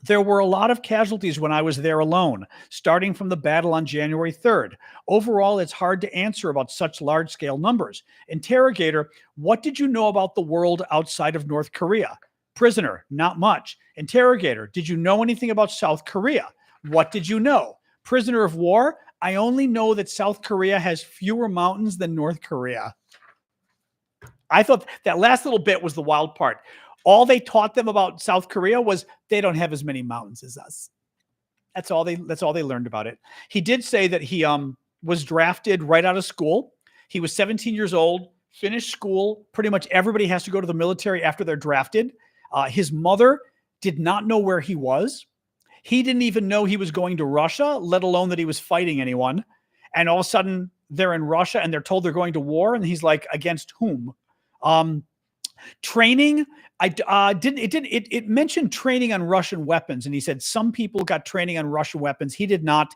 There were a lot of casualties when I was there alone, starting from the battle on January 3rd. Overall, it's hard to answer about such large-scale numbers. Interrogator, what did you know about the world outside of North Korea? Prisoner, not much. Interrogator, did you know anything about South Korea? What did you know? Prisoner of war, I only know that South Korea has fewer mountains than North Korea. I thought that last little bit was the wild part. All they taught them about South Korea was they don't have as many mountains as us. That's all they learned about it. He did say that he was drafted right out of school. He was 17 years old, finished school. Pretty much everybody has to go to the military after they're drafted. His mother did not know where he was. He didn't even know he was going to Russia, let alone that he was fighting anyone. And all of a sudden they're in Russia and they're told they're going to war. And he's like, against whom? Training. It mentioned training on Russian weapons. And he said some people got training on Russian weapons. He did not.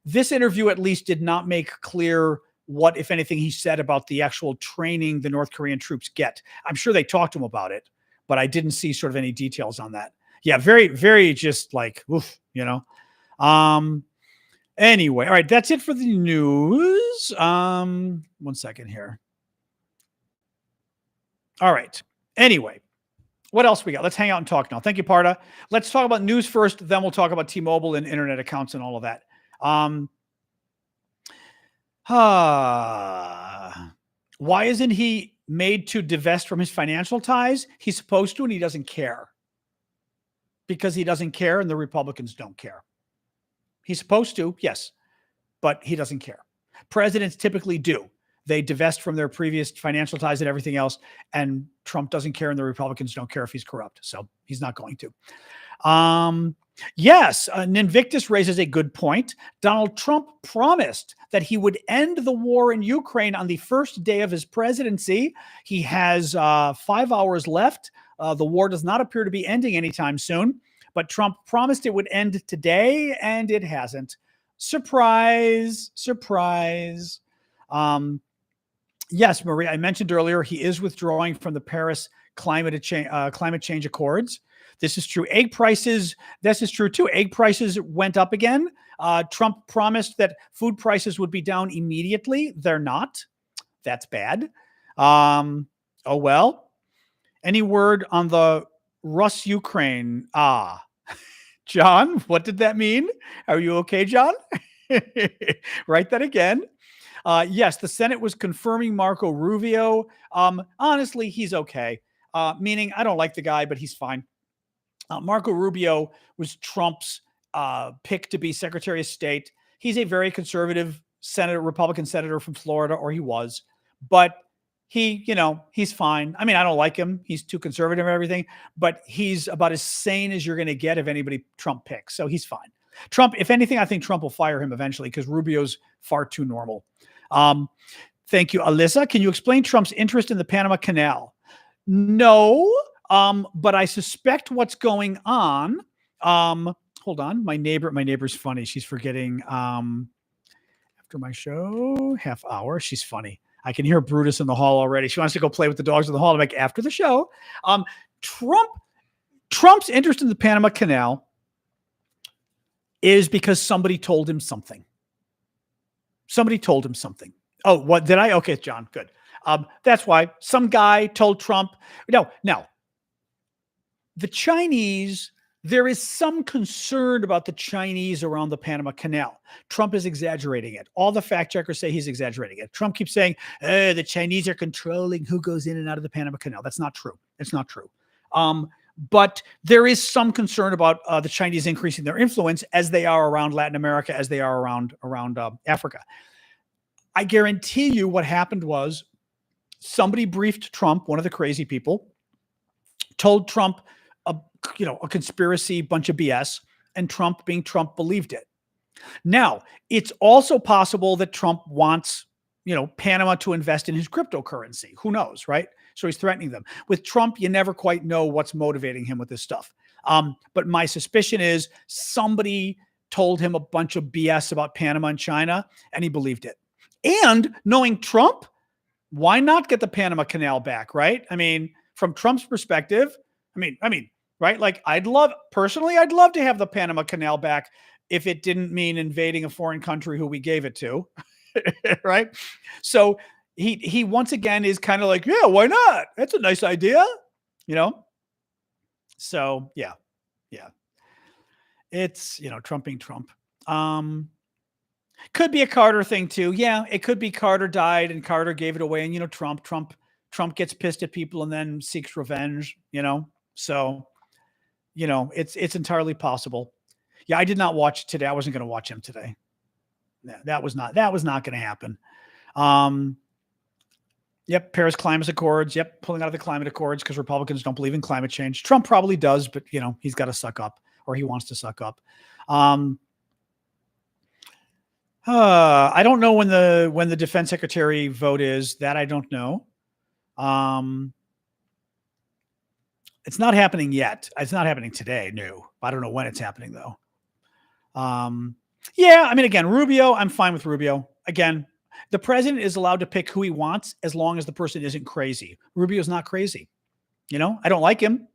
This interview at least did not make clear what, if anything, he said about the actual training the North Korean troops get. I'm sure they talked to him about it, but I didn't see sort of any details on that. Yeah, very, very just like, oof, you know. Anyway, all right, that's it for the news. 1 second here. All right. Anyway, what else we got? Let's hang out and talk now. Thank you, Parda. Let's talk about news first, then we'll talk about T-Mobile and internet accounts and all of that. Why isn't he made to divest from his financial ties? He's supposed to, and he doesn't care. Because he doesn't care and the Republicans don't care. He's supposed to, yes, but he doesn't care. Presidents typically do. They divest from their previous financial ties and everything else, and Trump doesn't care and the Republicans don't care if he's corrupt. So he's not going to. Yes, Ninvictus raises a good point. Donald Trump promised that he would end the war in Ukraine on the first day of his presidency. He has 5 hours left. The war does not appear to be ending anytime soon, but Trump promised it would end today, and it hasn't. Surprise, surprise. Yes, Marie, I mentioned earlier, he is withdrawing from the Paris climate change accords. This is true. Egg prices, this is true too. Egg prices went up again. Trump promised that food prices would be down immediately. They're not. That's bad. Oh, well. Any word on the Rus-Ukraine? John, what did that mean? Are you okay, John? Write that again. Yes, the Senate was confirming Marco Rubio. Honestly, he's okay. Meaning, I don't like the guy, but he's fine. Marco Rubio was Trump's pick to be Secretary of State. He's a very conservative Republican senator from Florida, or he was. But he, he's fine. I mean, I don't like him. He's too conservative and everything, but he's about as sane as you're going to get if anybody Trump picks. So he's fine. Trump, if anything, I think Trump will fire him eventually because Rubio's far too normal. Thank you, Alyssa. Can you explain Trump's interest in the Panama Canal? No, but I suspect what's going on. Hold on. My neighbor's funny. She's forgetting after my show, half hour. She's funny. I can hear Brutus in the hall already. She wants to go play with the dogs in the hall. I'm like, after the show. Trump's interest in the Panama Canal is because somebody told him something. Somebody told him something. Oh, what did I? Okay, John, good. That's why some guy told Trump. No, the Chinese There is some concern about the Chinese around the Panama Canal. Trump is exaggerating it. All the fact checkers say he's exaggerating it. Trump keeps saying, the Chinese are controlling who goes in and out of the Panama Canal. That's not true. It's not true. But there is some concern about the Chinese increasing their influence as they are around Latin America, as they are around Africa. I guarantee you what happened was somebody briefed Trump, one of the crazy people, told Trump a conspiracy, bunch of BS, and Trump, being Trump, believed it. Now, it's also possible that Trump wants, Panama to invest in his cryptocurrency. Who knows, right? So he's threatening them. With Trump, you never quite know what's motivating him with this stuff. But my suspicion is somebody told him a bunch of BS about Panama and China, and he believed it. And knowing Trump, why not get the Panama Canal back, right? I mean, from Trump's perspective, right? Like, I'd love to have the Panama Canal back if it didn't mean invading a foreign country who we gave it to, right? So he once again is kind of like, yeah, why not? That's a nice idea, So yeah. It's, Trump being Trump. Could be a Carter thing too. Yeah, it could be Carter died and Carter gave it away, and Trump gets pissed at people and then seeks revenge. So, it's entirely possible. Yeah, I did not watch today. I wasn't going to watch him today. That was not going to happen. Yep, Paris Climate Accords. Yep, pulling out of the climate accords because Republicans don't believe in climate change. Trump probably does, but he's got to suck up, or he wants to suck up. I don't know when the defense secretary vote is. That I don't know. It's not happening yet. It's not happening today. No, I don't know when it's happening though. Yeah, again, Rubio, I'm fine with Rubio. Again, the president is allowed to pick who he wants as long as the person isn't crazy. Rubio's not crazy. I don't like him,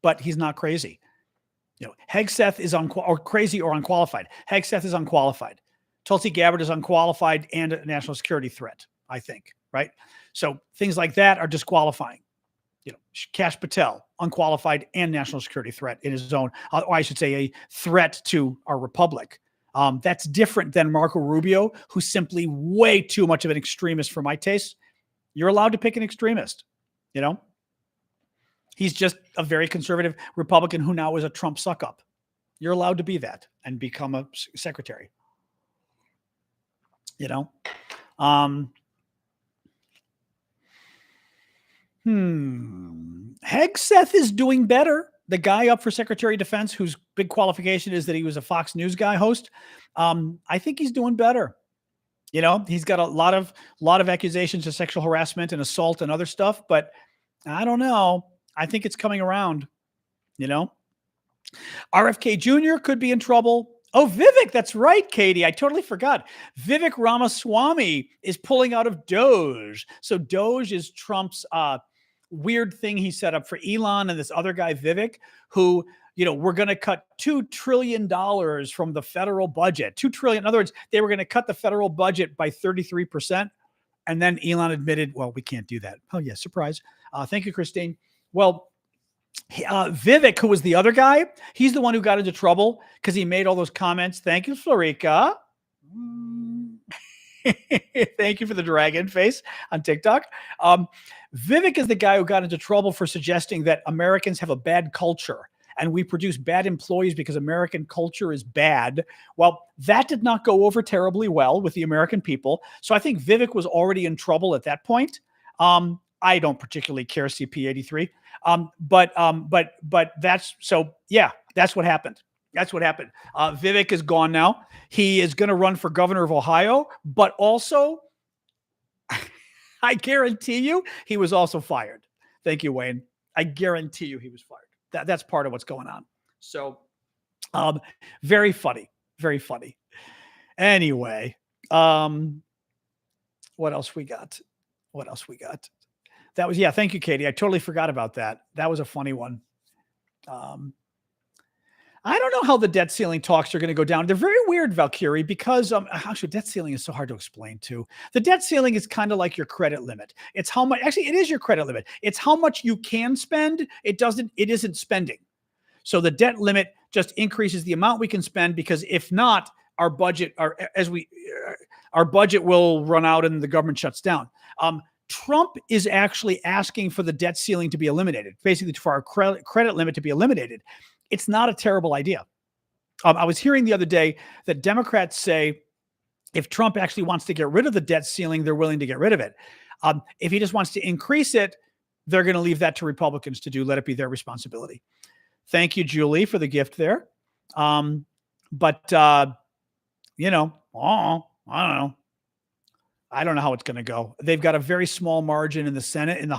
but he's not crazy. Hegseth is crazy or unqualified. Hegseth is unqualified. Tulsi Gabbard is unqualified and a national security threat, I think, right? So things like that are disqualifying. Kash Patel, unqualified and national security threat in his own, or I should say a threat to our republic. That's different than Marco Rubio, who's simply way too much of an extremist for my taste. You're allowed to pick an extremist, He's just a very conservative Republican who now is a Trump suck-up. You're allowed to be that and become a secretary. Hegseth is doing better. The guy up for Secretary of Defense, whose big qualification is that he was a Fox News guy host. I think he's doing better. He's got a lot of accusations of sexual harassment and assault and other stuff, but I don't know. I think it's coming around. RFK Jr. could be in trouble. Oh, Vivic, that's right, Katie. I totally forgot. Vivic Ramaswamy is pulling out of Doge. So Doge is Trump's weird thing he set up for Elon and this other guy, Vivic, who, we're going to cut $2 trillion from the federal budget. $2 trillion. In other words, they were going to cut the federal budget by 33%. And then Elon admitted, well, we can't do that. Oh, yeah, surprise. Thank you, Christine. Well, Vivic, who was the other guy, he's the one who got into trouble because he made all those comments. Thank you, Florica. Thank you for the dragon face on TikTok. Vivic is the guy who got into trouble for suggesting that Americans have a bad culture and we produce bad employees because American culture is bad. Well, that did not go over terribly well with the American people. So I think Vivic was already in trouble at that point. I don't particularly care, CP83. But that's so, yeah, that's what happened. That's what happened. Vivic is gone now. He is going to run for governor of Ohio, but also I guarantee you he was also fired. Thank you, Wayne. I guarantee you he was fired. That's part of what's going on. So very funny. Very funny. Anyway, what else we got? That was, yeah, thank you, Katie. I totally forgot about that. That was a funny one. I don't know how the debt ceiling talks are going to go down. They're very weird, Valkyrie, because actually debt ceiling is so hard to explain too. The debt ceiling is kind of like your credit limit. It's how much, actually it is your credit limit. It's how much you can spend. It isn't spending. So the debt limit just increases the amount we can spend, because if not, our budget will run out and the government shuts down. Trump is actually asking for the debt ceiling to be eliminated, basically for our credit limit to be eliminated. It's not a terrible idea. I was hearing the other day that Democrats say if Trump actually wants to get rid of the debt ceiling, they're willing to get rid of it. If he just wants to increase it, they're going to leave that to Republicans to do. Let it be their responsibility. Thank you, Julie, for the gift there. I don't know. I don't know how it's going to go. They've got a very small margin in the Senate, in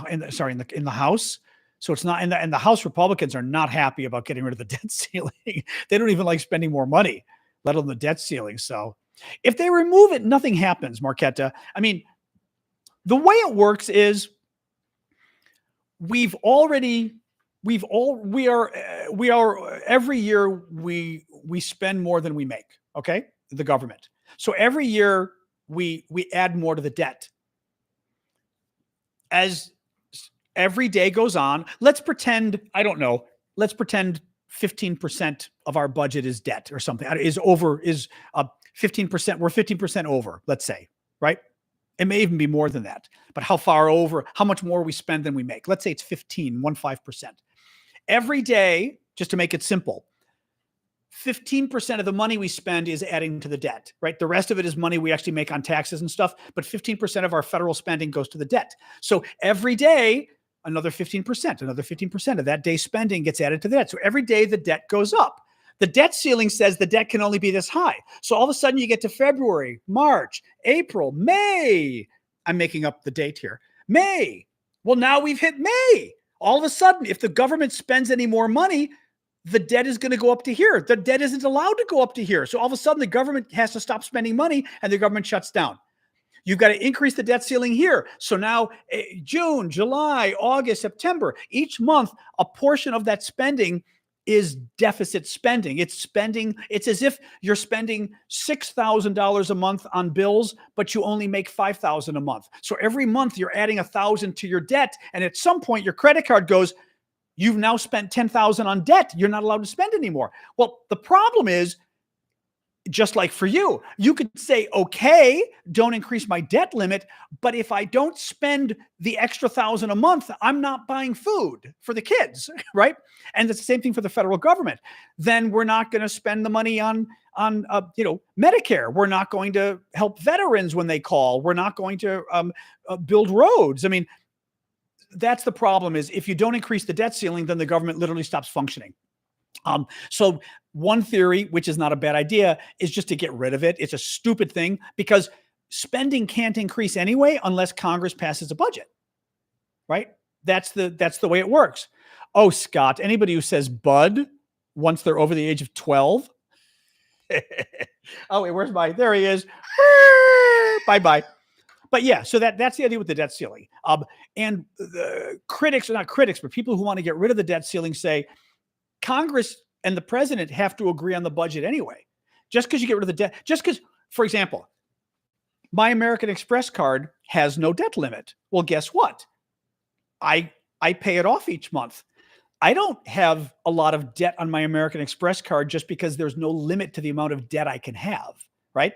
the House. So it's not, and the House Republicans are not happy about getting rid of the debt ceiling. They don't even like spending more money, let alone the debt ceiling. So if they remove it, nothing happens, Marquetta. I mean, the way it works is we are every year we spend more than we make. Okay. The government. So every year we add more to the debt. As every day goes on, let's pretend 15% of our budget is debt or something, is 15%. We're 15% over, let's say, right? It may even be more than that, but how far over, how much more we spend than we make? Let's say it's 15%. Every day, just to make it simple, 15% of the money we spend is adding to the debt, right? The rest of it is money we actually make on taxes and stuff, but 15% of our federal spending goes to the debt. So every day, another 15% of that day's spending gets added to the debt. So every day the debt goes up. The debt ceiling says the debt can only be this high. So all of a sudden you get to February, March, April, May. I'm making up the date here. May. Well, now we've hit May. All of a sudden, if the government spends any more money, the debt is going to go up to here. The debt isn't allowed to go up to here. So all of a sudden the government has to stop spending money and the government shuts down. You've got to increase the debt ceiling here. So now June, July, August, September, each month, a portion of that spending is deficit spending. It's as if you're spending $6,000 a month on bills, but you only make $5,000 a month. So every month you're adding $1,000 to your debt. And at some point your credit card goes, you've now spent $10,000 on debt. You're not allowed to spend anymore. Well, the problem is, just like for you, you could say, okay, don't increase my debt limit. But if I don't spend the extra $1,000 a month, I'm not buying food for the kids, right? And it's the same thing for the federal government. Then we're not going to spend the money on Medicare. We're not going to help veterans when they call. We're not going to build roads. I mean, that's the problem, is if you don't increase the debt ceiling, then the government literally stops functioning. So one theory, which is not a bad idea, is just to get rid of it. It's a stupid thing because spending can't increase anyway unless Congress passes a budget, right? That's the way it works. Oh, Scott, anybody who says bud once they're over the age of 12. Oh, wait, there he is. Bye-bye. But yeah, so that's the idea with the debt ceiling. And the critics, not critics, but people who want to get rid of the debt ceiling say, Congress and the president have to agree on the budget anyway. Just because you get rid of the debt, just because, for example, my American Express card has no debt limit. Well, guess what? I pay it off each month. I don't have a lot of debt on my American Express card just because there's no limit to the amount of debt I can have, right?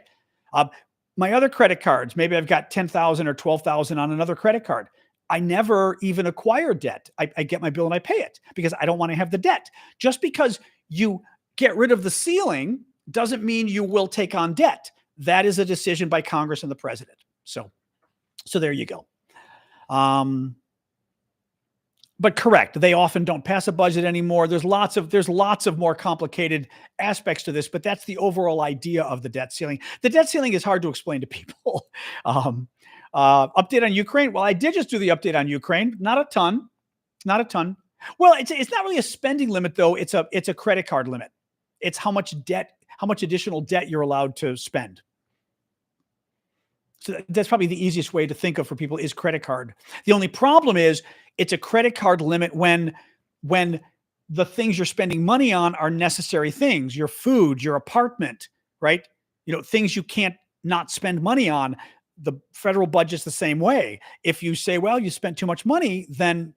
My other credit cards, maybe I've got 10,000 or 12,000 on another credit card. I never even acquire debt. I get my bill and I pay it because I don't want to have the debt. Just because you get rid of the ceiling doesn't mean you will take on debt. That is a decision by Congress and the president. So there you go. But correct, they often don't pass a budget anymore. There's lots of more complicated aspects to this, but that's the overall idea of the debt ceiling. The debt ceiling is hard to explain to people. Update on Ukraine. Well, I did just do the update on Ukraine. Not a ton. Well, it's not really a spending limit though. It's a credit card limit. It's how much additional debt you're allowed to spend. So that's probably the easiest way to think of for people is credit card. The only problem is it's a credit card limit when the things you're spending money on are necessary things, your food, your apartment, right? Things you can't not spend money on. The federal budget's the same way. If you say, well, you spent too much money, then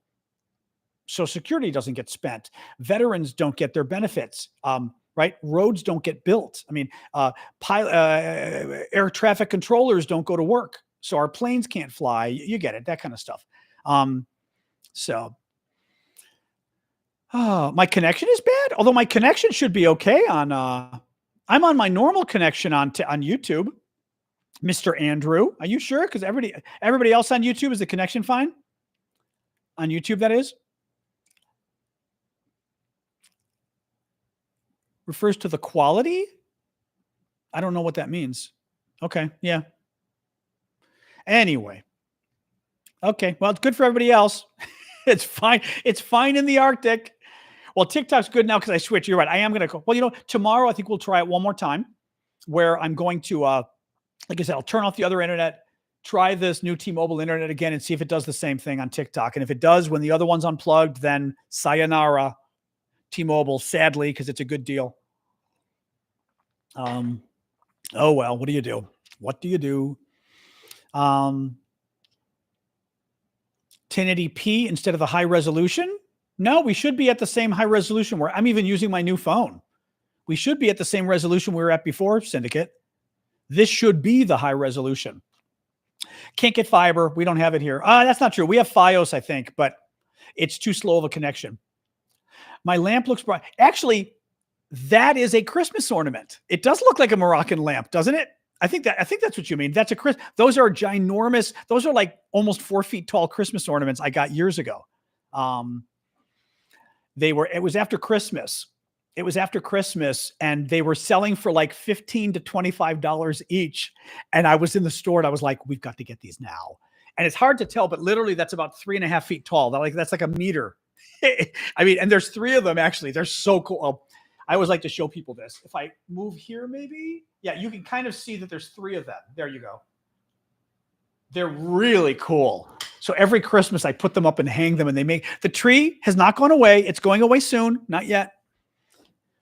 Social Security doesn't get spent. Veterans don't get their benefits. Right? Roads don't get built. I mean, air traffic controllers don't go to work, so our planes can't fly. You get it, that kind of stuff. My connection is bad, although my connection should be okay on. I'm on my normal connection on YouTube. Mr. Andrew, are you sure? Because everybody else on YouTube, is the connection fine? On YouTube, that is. Refers to the quality? I don't know what that means. Okay, yeah. Anyway. Okay, well, it's good for everybody else. It's fine. It's fine in the Arctic. Well, TikTok's good now because I switched. You're right. I am going to go. Well, tomorrow I think we'll try it one more time where I'm going to, like I said, I'll turn off the other internet, try this new T-Mobile internet again and see if it does the same thing on TikTok. And if it does, when the other one's unplugged, then sayonara T-Mobile, sadly, because it's a good deal. Oh, well, what do you do? What do you do? 1080p instead of the high resolution? No, we should be at the same high resolution where I'm even using my new phone. We should be at the same resolution we were at before, Syndicate. This should be the high resolution. Can't get fiber. We don't have it here. That's not true. We have Fios, I think, but it's too slow of a connection. My lamp looks bright. Actually, that is a Christmas ornament. It does look like a Moroccan lamp, doesn't it? I think that's what you mean. That's those are ginormous. Those are like almost 4 feet tall Christmas ornaments I got years ago. It was after Christmas. It was after Christmas and they were selling for like $15 to $25 each. And I was in the store and I was like, we've got to get these now. And it's hard to tell, but literally that's about 3.5 feet tall. That's like a meter. I mean, and there's 3 of them actually. They're so cool. I always like to show people this. If I move here, maybe, yeah, you can kind of see that there's 3 of them. There you go. They're really cool. So every Christmas I put them up and hang them and the tree has not gone away. It's going away soon. Not yet.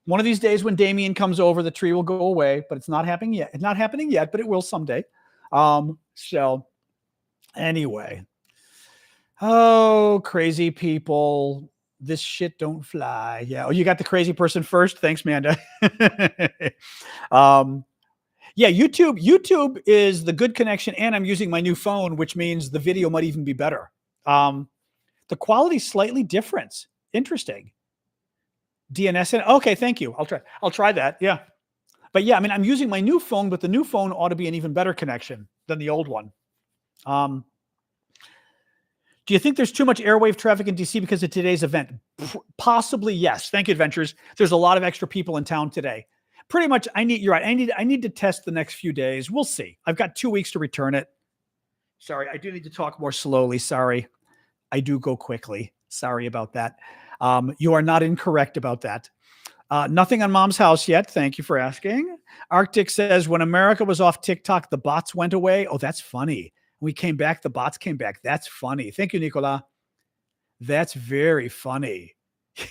One of these days when Damien comes over, the tree will go away, but it's not happening yet. It's not happening yet, but it will someday. So anyway. Oh, crazy people. This shit don't fly. Yeah. Oh, you got the crazy person first. Thanks, Manda. Yeah, YouTube is the good connection, and I'm using my new phone, which means the video might even be better. The quality's slightly different. Interesting. DNS. Okay, thank you. I'll try that. Yeah. But yeah, I mean, I'm using my new phone, but the new phone ought to be an even better connection than the old one. Do you think there's too much airwave traffic in DC because of today's event? Possibly, yes. Thank you, Adventures. There's a lot of extra people in town today. Pretty much, you're right. I need to test the next few days. We'll see. I've got 2 weeks to return it. Sorry, I do need to talk more slowly. Sorry. I do go quickly. Sorry about that. You are not incorrect about that. Nothing on Mom's house yet. Thank you for asking. Arctic says, when America was off TikTok, the bots went away. Oh, that's funny. We came back. The bots came back. That's funny. Thank you, Nicola. That's very funny.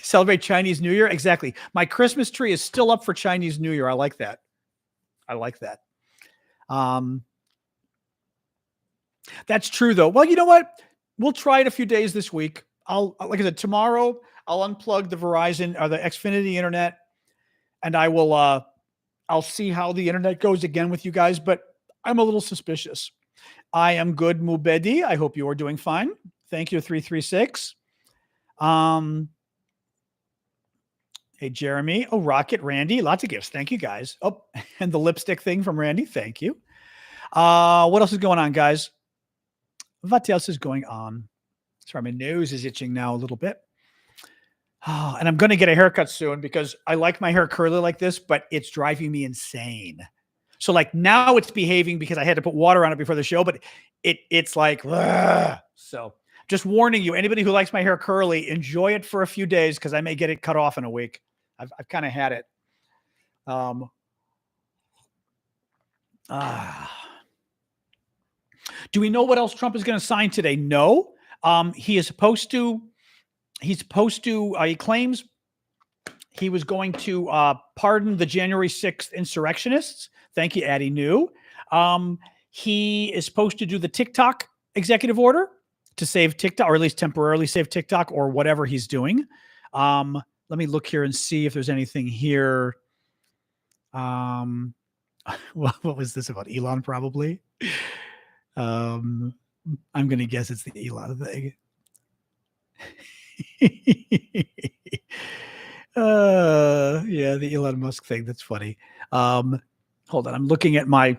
Celebrate Chinese New Year. Exactly. My Christmas tree is still up for Chinese New Year. I like that. That's true though. Well, you know what? We'll try it a few days this week. Like I said, tomorrow I'll unplug the Verizon or the Xfinity internet and I'll see how the internet goes again with you guys, but I'm a little suspicious. I am good, Mubedi. I hope you are doing fine. Thank you, 336. Hey, Jeremy. Oh, Rocket, Randy. Lots of gifts. Thank you, guys. Oh, and the lipstick thing from Randy. Thank you. What else is going on, guys? What else is going on? Sorry, my nose is itching now a little bit. And I'm going to get a haircut soon because I like my hair curly like this, but it's driving me insane. So like now it's behaving because I had to put water on it before the show, but it's like, ugh. So just warning you, anybody who likes my hair curly, enjoy it for a few days because I may get it cut off in a week. I've kind of had it. Do we know what else Trump is going to sign today? No. He claims he was going to pardon the January 6th insurrectionists. Thank you, Addie New. He is supposed to do the TikTok executive order. to save TikTok, or at least temporarily save TikTok or whatever he's doing. Let me look here and see if there's anything here. What was this about? Elon, probably. I'm going to guess it's the Elon thing. Yeah, the Elon Musk thing. That's funny. Hold on. I'm looking at my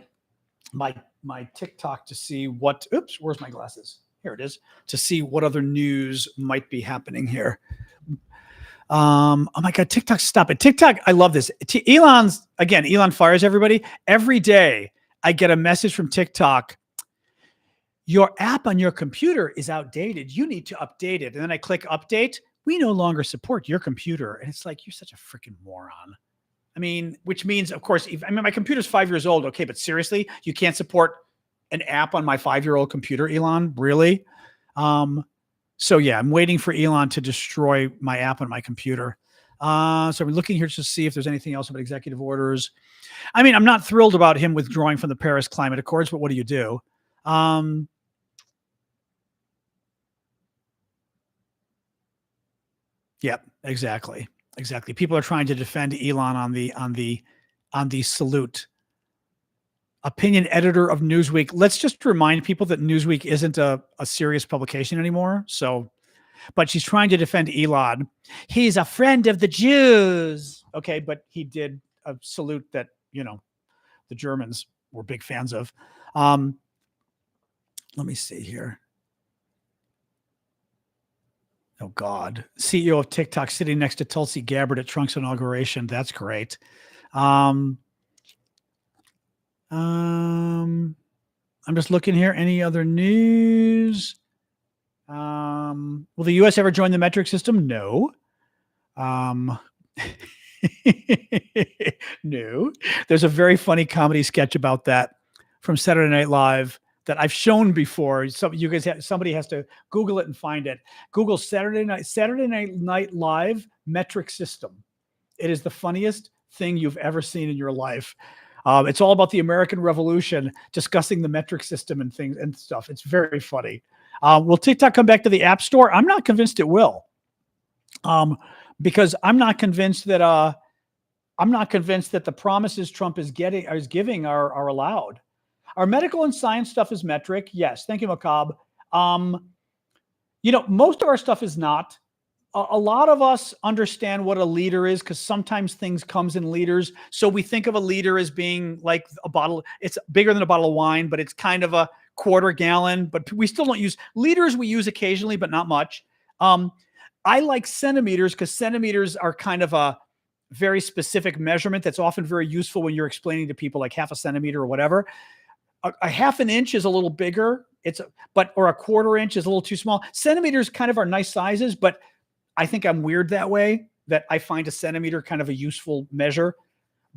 TikTok to see what, oops, where's my glasses? Here it is, to see what other news might be happening here. Oh my God, TikTok, stop it. TikTok, I love this. Elon fires everybody. Every day I get a message from TikTok. Your app on your computer is outdated. You need to update it. And then I click update. We no longer support your computer. And it's like, you're such a freaking moron. I mean, which means, of course, my computer's 5 years old. Okay, but seriously, you can't support an app on my 5-year-old computer, Elon? Really? So yeah, I'm waiting for Elon to destroy my app on my computer. So we're looking here to see if there's anything else about executive orders. I mean, I'm not thrilled about him withdrawing from the Paris Climate Accords, but what do you do? Yep, exactly. People are trying to defend Elon on the salute. Opinion editor of Newsweek. Let's just remind people that Newsweek isn't a serious publication anymore. So, but she's trying to defend Elon. He's a friend of the Jews. Okay, but he did a salute that, the Germans were big fans of. Let me see here. Oh God, CEO of TikTok sitting next to Tulsi Gabbard at Trump's inauguration. That's great. I'm just looking here. Any other news? Will the U.S. ever join the metric system? No. No. There's a very funny comedy sketch about that from Saturday Night Live that I've shown before. Somebody has to Google it and find it. Google Saturday Night Live metric system. It is the funniest thing you've ever seen in your life. It's all about the American Revolution, discussing the metric system and things and stuff. It's very funny. Will TikTok come back to the App Store? I'm not convinced it will, because I'm not convinced that the promises Trump is giving are allowed. Our medical and science stuff is metric. Yes, thank you, Macabre. Most of our stuff is not. A lot of us understand what a liter is because sometimes things comes in liters. So we think of a liter as being like a bottle. It's bigger than a bottle of wine, but it's kind of a quarter gallon. But we still don't use liters. We use occasionally, but not much. I like centimeters because centimeters are kind of a very specific measurement that's often very useful when you're explaining to people, like half a centimeter or whatever. A half an inch is a little bigger. Or a quarter inch is a little too small. Centimeters kind of are nice sizes, but I think I'm weird that way, that I find a centimeter kind of a useful measure,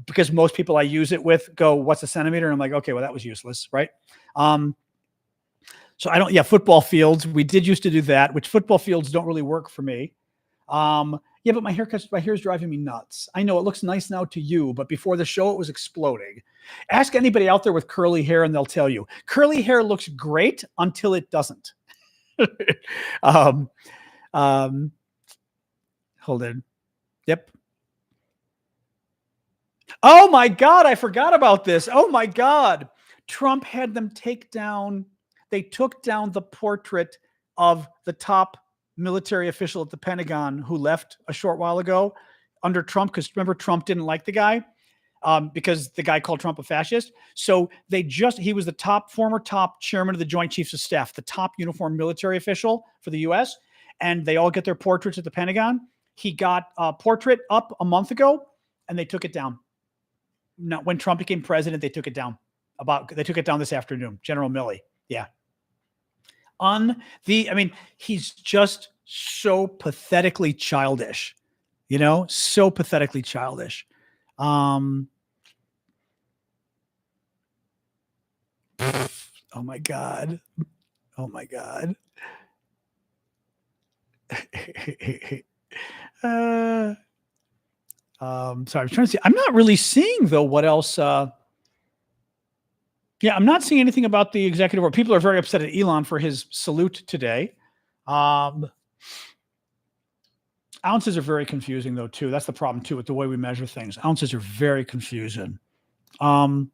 because most people I use it with go, what's a centimeter? And I'm like, okay, well, that was useless. Right. So football fields. We did used to do that, which football fields don't really work for me. But my hair is driving me nuts. I know it looks nice now to you, but before the show, it was exploding. Ask anybody out there with curly hair and they'll tell you curly hair looks great until it doesn't. Hold on. Yep. Oh my God, I forgot about this. Oh my God. Trump had them they took down the portrait of the top military official at the Pentagon who left a short while ago under Trump, because remember, Trump didn't like the guy because the guy called Trump a fascist. So he was the former top chairman of the Joint Chiefs of Staff, the top uniformed military official for the U.S., and they all get their portraits at the Pentagon. He got a portrait up a month ago, and they took it down. Now, when Trump became president, they took it down. They took it down this afternoon. General Milley, yeah. He's just so pathetically childish. So pathetically childish. Oh my God. Oh my God. Sorry, I'm trying to see. I'm not really seeing though what else. Yeah, I'm not seeing anything about the executive order. People are very upset at Elon for his salute today. Ounces are very confusing, though, too. That's the problem, too, with the way we measure things. Ounces are very confusing. Um,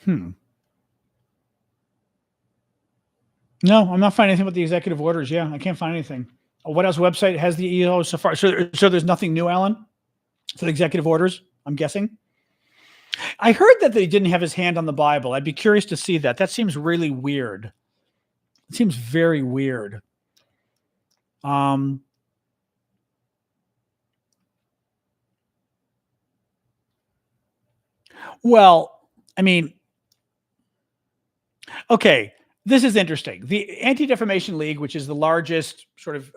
hmm. No, I'm not finding anything about the executive orders. Yeah, I can't find anything. What else website has the EO so far? So there's nothing new, Alan? So the executive orders, I'm guessing. I heard that they didn't have his hand on the Bible. I'd be curious to see that. That seems really weird. It seems very weird. Um, well, I mean, okay, this is interesting. The Anti-Defamation League, which is the largest sort of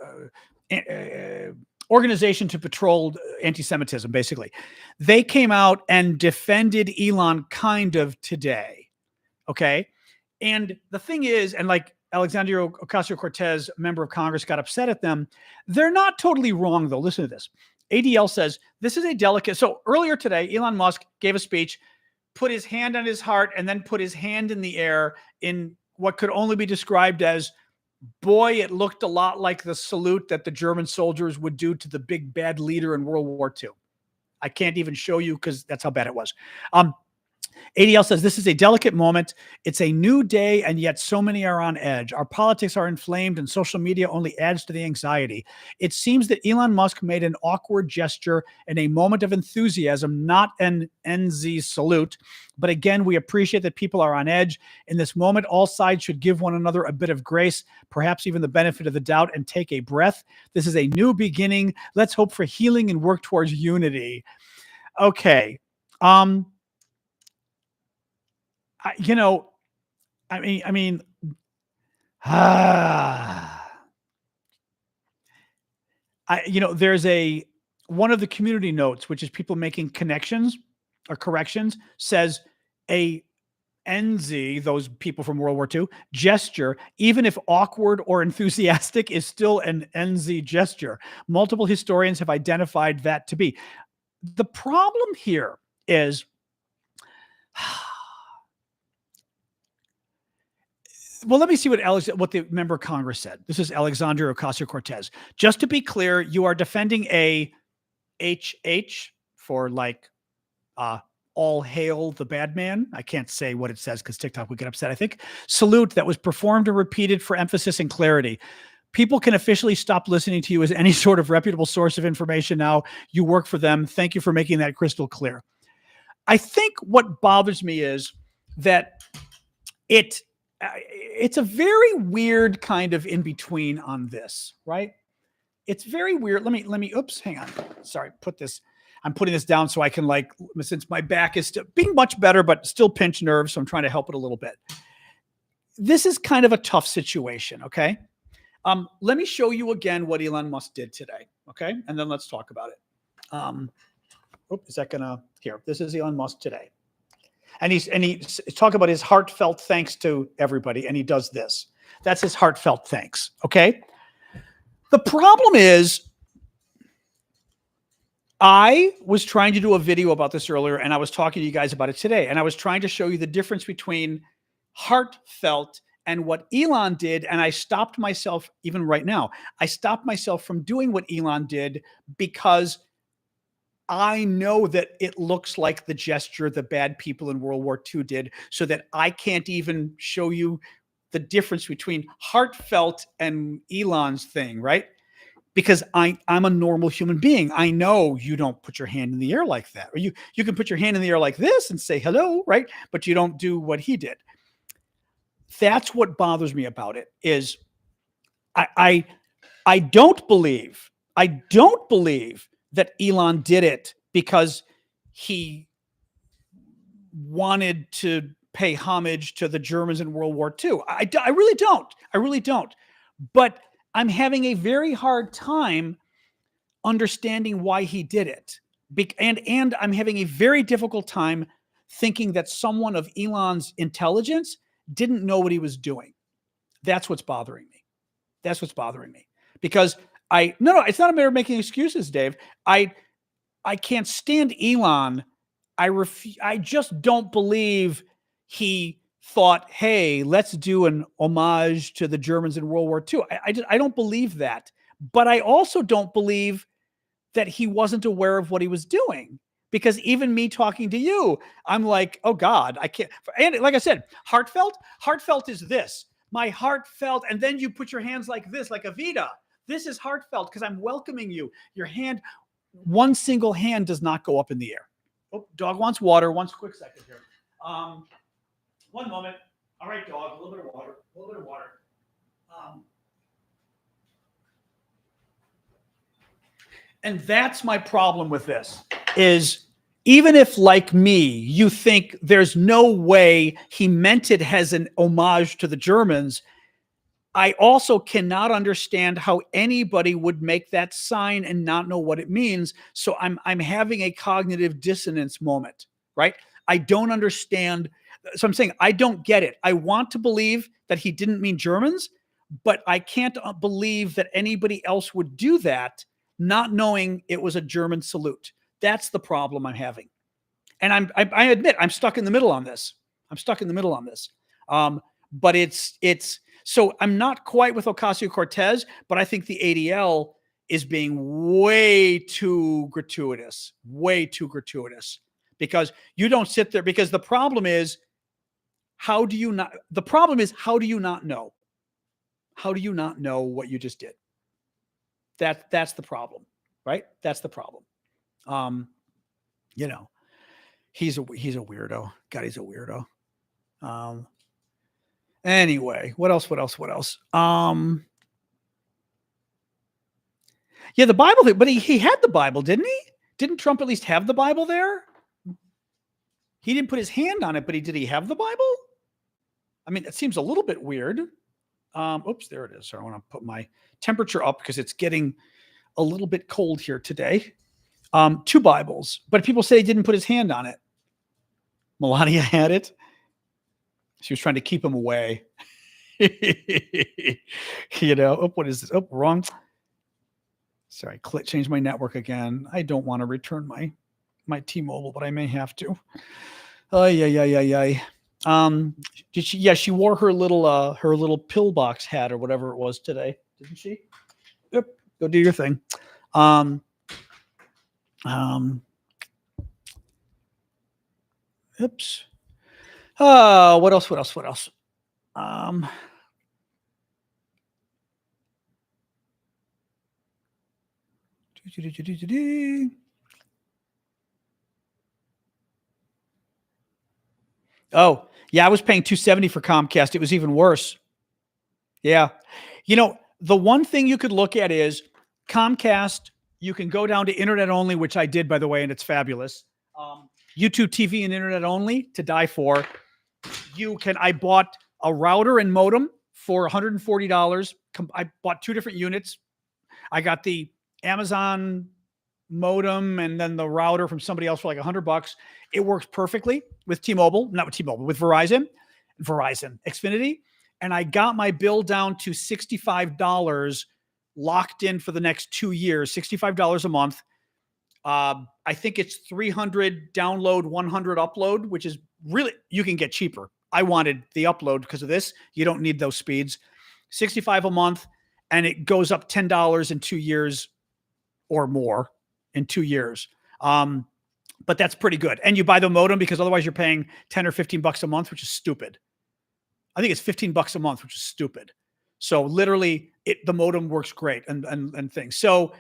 organization to patrol anti-Semitism, basically, they came out and defended Elon kind of today. Okay. And the thing is, and like Alexandria Ocasio-Cortez, member of Congress, got upset at them. They're not totally wrong, though. Listen to this. ADL says this is a delicate. So earlier today, Elon Musk gave a speech, put his hand on his heart, and then put his hand in the air in what could only be described as, boy, it looked a lot like the salute that the German soldiers would do to the big bad leader in World War II. I can't even show you because that's how bad it was. ADL says this is a delicate moment. It's a new day, and yet so many are on edge. Our politics are inflamed, and social media only adds to the anxiety. It seems that Elon Musk made an awkward gesture in a moment of enthusiasm, not an NZ salute. But again, we appreciate that people are on edge. In this moment, all sides should give one another a bit of grace, perhaps even the benefit of the doubt, and take a breath. This is a new beginning. Let's hope for healing and work towards unity. Okay. You know, I mean, there's one of the community notes, which is people making connections or corrections, says a NZ, those people from World War II, gesture, even if awkward or enthusiastic, is still an NZ gesture. Multiple historians have identified that to be. The problem here is, well, let me see what the member of Congress said. This is Alexandria Ocasio-Cortez. Just to be clear, you are defending a HH for like all hail the bad man. I can't say what it says because TikTok would get upset, I think. Salute that was performed and repeated for emphasis and clarity. People can officially stop listening to you as any sort of reputable source of information now. You work for them. Thank you for making that crystal clear. I think what bothers me is that it's a very weird kind of in between on this, right? It's very weird. Let me, oops, hang on. Sorry, I'm putting this down so I can, like, since my back is still being much better, but still pinch nerves. So I'm trying to help it a little bit. This is kind of a tough situation. Okay. Let me show you again what Elon Musk did today. Okay. And then let's talk about it. Is that here? This is Elon Musk today. And he talk about his heartfelt thanks to everybody, and he does this. That's his heartfelt thanks. Okay. The problem is, I was trying to do a video about this earlier, and I was talking to you guys about it today, and I was trying to show you the difference between heartfelt and what Elon did, and I stopped myself, even right now, I stopped myself from doing what Elon did because I know that it looks like the gesture the bad people in World War II did, so that I can't even show you the difference between heartfelt and Elon's thing, right? Because I'm a normal human being. I know you don't put your hand in the air like that. Or you can put your hand in the air like this and say hello, right? But you don't do what he did. That's what bothers me about it is I don't believe that Elon did it because he wanted to pay homage to the Germans in World War II. I really don't. I really don't. But I'm having a very hard time understanding why he did it. And I'm having a very difficult time thinking that someone of Elon's intelligence didn't know what he was doing. That's what's bothering me. That's what's bothering me. Because no, it's not a matter of making excuses, Dave. I can't stand Elon. I just don't believe he thought, hey, let's do an homage to the Germans in World War II. I don't believe that. But I also don't believe that he wasn't aware of what he was doing. Because even me talking to you, I'm like, oh God, I can't. And like I said, heartfelt is this. My heartfelt, and then you put your hands like this, like a Vita. This is heartfelt because I'm welcoming you. Your hand, one single hand does not go up in the air. Oh, dog wants water. One quick second here. One moment. All right, dog, a little bit of water. A little bit of water. And that's my problem with this, is even if, like me, you think there's no way he meant it as an homage to the Germans, I also cannot understand how anybody would make that sign and not know what it means. So I'm having a cognitive dissonance moment, right? I don't understand. So I'm saying I don't get it. I want to believe that he didn't mean Germans, but I can't believe that anybody else would do that, not knowing it was a German salute. That's the problem I'm having. And I admit I'm stuck in the middle on this. But it's so I'm not quite with Ocasio-Cortez, but I think the ADL is being way too gratuitous, because you don't sit there, because the problem is, how do you not know? How do you not know what you just did? That's the problem, right? That's the problem. He's a weirdo. God, he's a weirdo. Anyway, what else? Yeah, the Bible thing, but he had the Bible, didn't he? Didn't Trump at least have the Bible there? He didn't put his hand on it, but did he have the Bible? I mean, it seems a little bit weird. Oops, there it is. So I want to put my temperature up because it's getting a little bit cold here today. 2 Bibles, but people say he didn't put his hand on it. Melania had it. She was trying to keep him away. What is this? Oh, wrong. Sorry, changed my network again. I don't want to return my T-Mobile, but I may have to. Did she? Yeah, she wore her little pillbox hat or whatever it was today, didn't she? Yep. Go do your thing. Oops. What else? Oh, yeah, I was paying $270 for Comcast. It was even worse. Yeah. The one thing you could look at is Comcast. You can go down to internet only, which I did, by the way, and it's fabulous. YouTube TV and internet only, to die for. I bought a router and modem for $140. I bought 2 different units. I got the Amazon modem and then the router from somebody else for like $100. It works perfectly with T-Mobile, not with T-Mobile, with Verizon, Xfinity. And I got my bill down to $65 locked in for the next 2 years, $65 a month. I think it's 300 download, 100 upload, which is really, you can get cheaper. I wanted the upload because of this. You don't need those speeds. $65 a month, and it goes up $10 in 2 years or more in 2 years. But that's pretty good. And you buy the modem because otherwise you're paying 10 or 15 bucks a month, which is stupid. I think it's 15 bucks a month, which is stupid. So literally the modem works great and things. So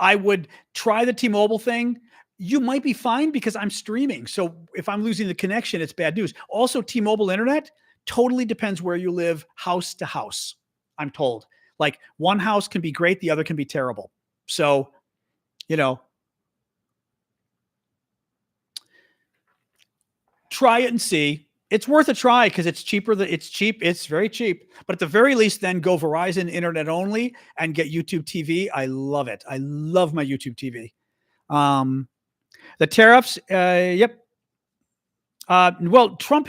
I would try the T-Mobile thing. You might be fine because I'm streaming. So if I'm losing the connection, it's bad news. Also, T-Mobile internet totally depends where you live, house to house, I'm told. Like one house can be great, the other can be terrible. So, try it and see. It's worth a try because it's cheaper. It's cheap. It's very cheap. But at the very least, then go Verizon internet only and get YouTube TV. I love it. I love my YouTube TV. The tariffs. Yep. Well, Trump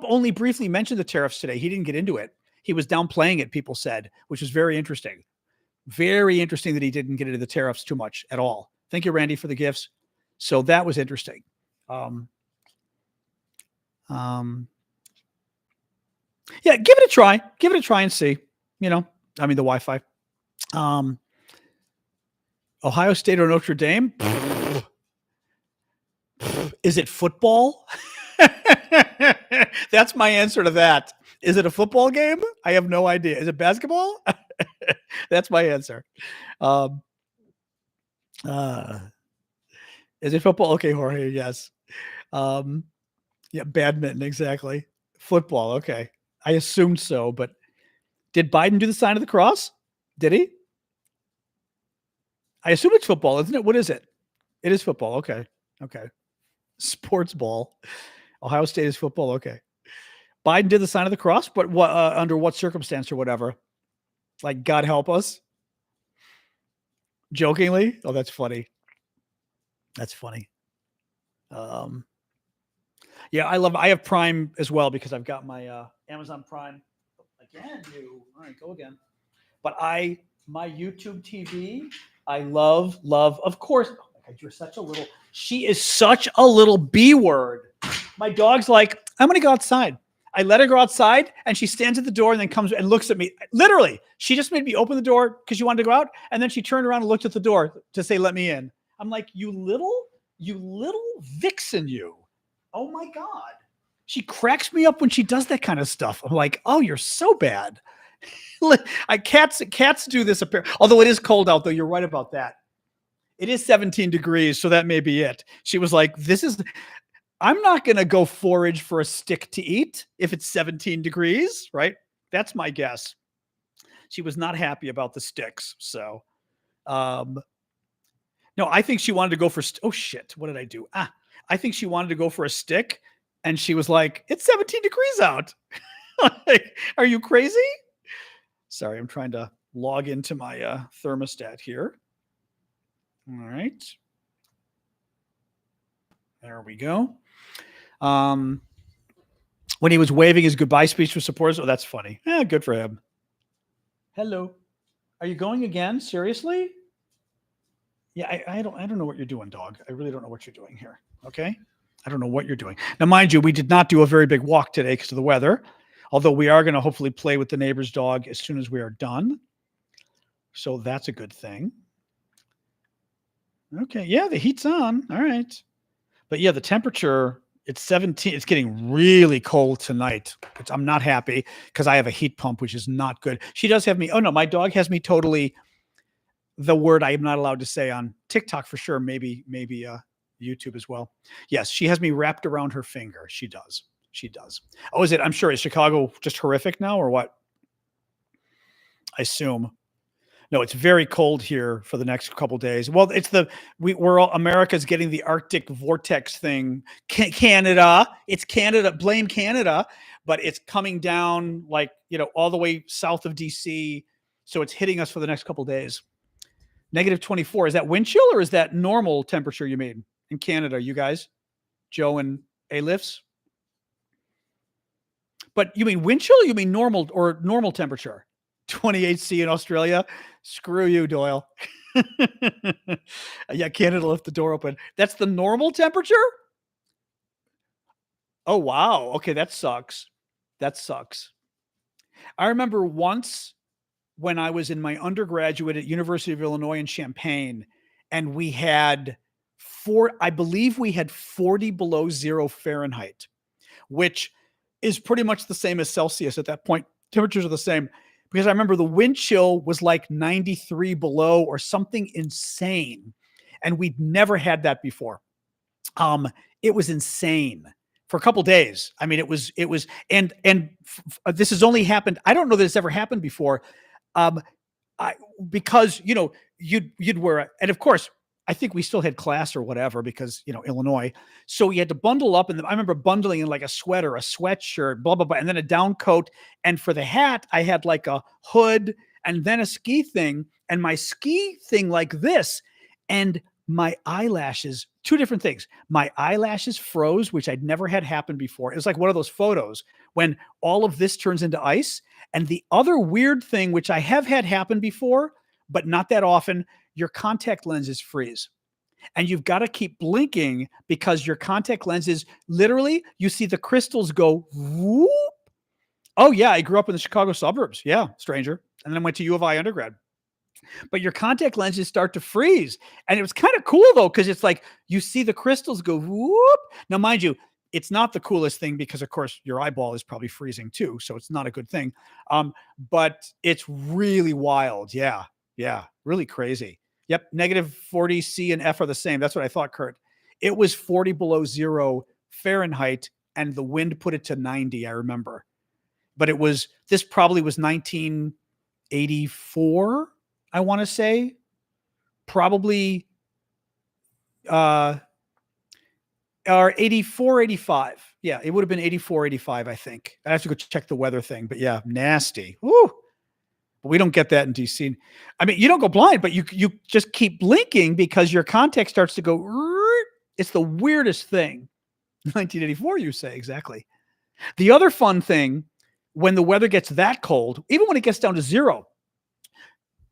only briefly mentioned the tariffs today. He didn't get into it. He was downplaying it, people said, which was very interesting. Very interesting that he didn't get into the tariffs too much at all. Thank you, Randy, for the gifts. So that was interesting. Yeah, give it a try. Give it a try and see. The Wi-Fi. Ohio State or Notre Dame? Is it football? That's my answer to that. Is it a football game? I have no idea. Is it basketball? That's my answer. Is it football? Okay, Jorge, yes. Yeah, badminton, exactly. Football, okay. I assumed so, but did Biden do the sign of the cross? Did he? I assume it's football, isn't it? What is it? It is football. Okay. Okay. Sports ball. Ohio State is football. Okay. Biden did the sign of the cross, but what under what circumstance or whatever? Like, God help us. Jokingly. Oh, that's funny. That's funny. Yeah, I have Prime as well because I've got my Amazon Prime. Again, all right, go again. But my YouTube TV, I love, of course. Oh my God, you're such a little, she is such a little B word. My dog's like, I'm going to go outside. I let her go outside and she stands at the door and then comes and looks at me. Literally, she just made me open the door because she wanted to go out. And then she turned around and looked at the door to say, let me in. I'm like, you little vixen, you. Oh my God. She cracks me up when she does that kind of stuff. I'm like, oh, you're so bad. Cats do this. Although it is cold out, though. You're right about that. It is 17 degrees, so that may be it. She was like, I'm not going to go forage for a stick to eat if it's 17 degrees, right? That's my guess. She was not happy about the sticks. So, no, I think she wanted to go for, oh shit, what did I do? I think she wanted to go for a stick and she was like, it's 17 degrees out. Like, are you crazy? Sorry, I'm trying to log into my thermostat here. All right. There we go. When he was waving his goodbye speech to supporters. Oh, that's funny. Yeah, good for him. Hello. Are you going again? Seriously? Yeah, I don't know what you're doing, dog. I really don't know what you're doing here. Okay. I don't know what you're doing. Now, mind you, we did not do a very big walk today because of the weather, although we are going to hopefully play with the neighbor's dog as soon as we are done. So that's a good thing. Okay. Yeah, the heat's on. All right. But yeah, the temperature, it's 17. It's getting really cold tonight. I'm not happy because I have a heat pump, which is not good. She does have me. Oh, no, my dog has me totally, the word I am not allowed to say on TikTok for sure. Maybe YouTube as well. Yes, she has me wrapped around her finger. She does. Oh, is it? I'm sure. Is Chicago just horrific now or what? I assume. No, it's very cold here for the next couple of days. Well, America's getting the Arctic vortex thing. Canada, it's Canada. Blame Canada, but it's coming down all the way south of DC. So it's hitting us for the next couple of days. -24. Is that wind chill or is that normal temperature you mean in Canada, you guys? Joe and A-Lifts? But you mean wind chill or you mean normal temperature? 28C in Australia? Screw you, Doyle. Yeah, Canada left the door open. That's the normal temperature? Oh, wow. Okay, that sucks. I remember once when I was in my undergraduate at University of Illinois in Champaign, and we had 40 below zero Fahrenheit, which is pretty much the same as Celsius at that point. Temperatures are the same because I remember the wind chill was like 93 below or something insane. And we'd never had that before. It was insane for a couple of days. I mean, it was, and this has only happened. I don't know that it's ever happened before. Because, you'd wear, and of course, I think we still had class or whatever because, Illinois. So you had to bundle up. And I remember bundling in like a sweater, a sweatshirt, blah, blah, blah. And then a down coat. And for the hat, I had like a hood and then a ski thing and my ski thing like this. And my eyelashes two different things. My eyelashes froze, which I'd never had happen before. It was like one of those photos when all of this turns into ice. And the other weird thing, which I have had happen before, but not that often, your contact lenses freeze. And you've got to keep blinking because your contact lenses, literally, you see the crystals go whoop. Oh, yeah, I grew up in the Chicago suburbs. Yeah, stranger. And then I went to U of I undergrad. But your contact lenses start to freeze. And it was kind of cool, though, because it's like you see the crystals go whoop. Now, mind you, it's not the coolest thing because, of course, your eyeball is probably freezing too. So it's not a good thing. But it's really wild. Yeah. Yeah. Really crazy. Yep. Negative 40 C and F are the same. That's what I thought, Kurt. It was 40 below zero Fahrenheit and the wind put it to 90, I remember. But this probably was 1984, I want to say. Probably or 84, 85. Yeah, it would have been 84, 85, I think. I have to go check the weather thing, but yeah, nasty. Woo. But we don't get that in DC. I mean, you don't go blind, but you just keep blinking because your contact starts to go. It's the weirdest thing. 1984, you say, exactly. The other fun thing, when the weather gets that cold, even when it gets down to zero,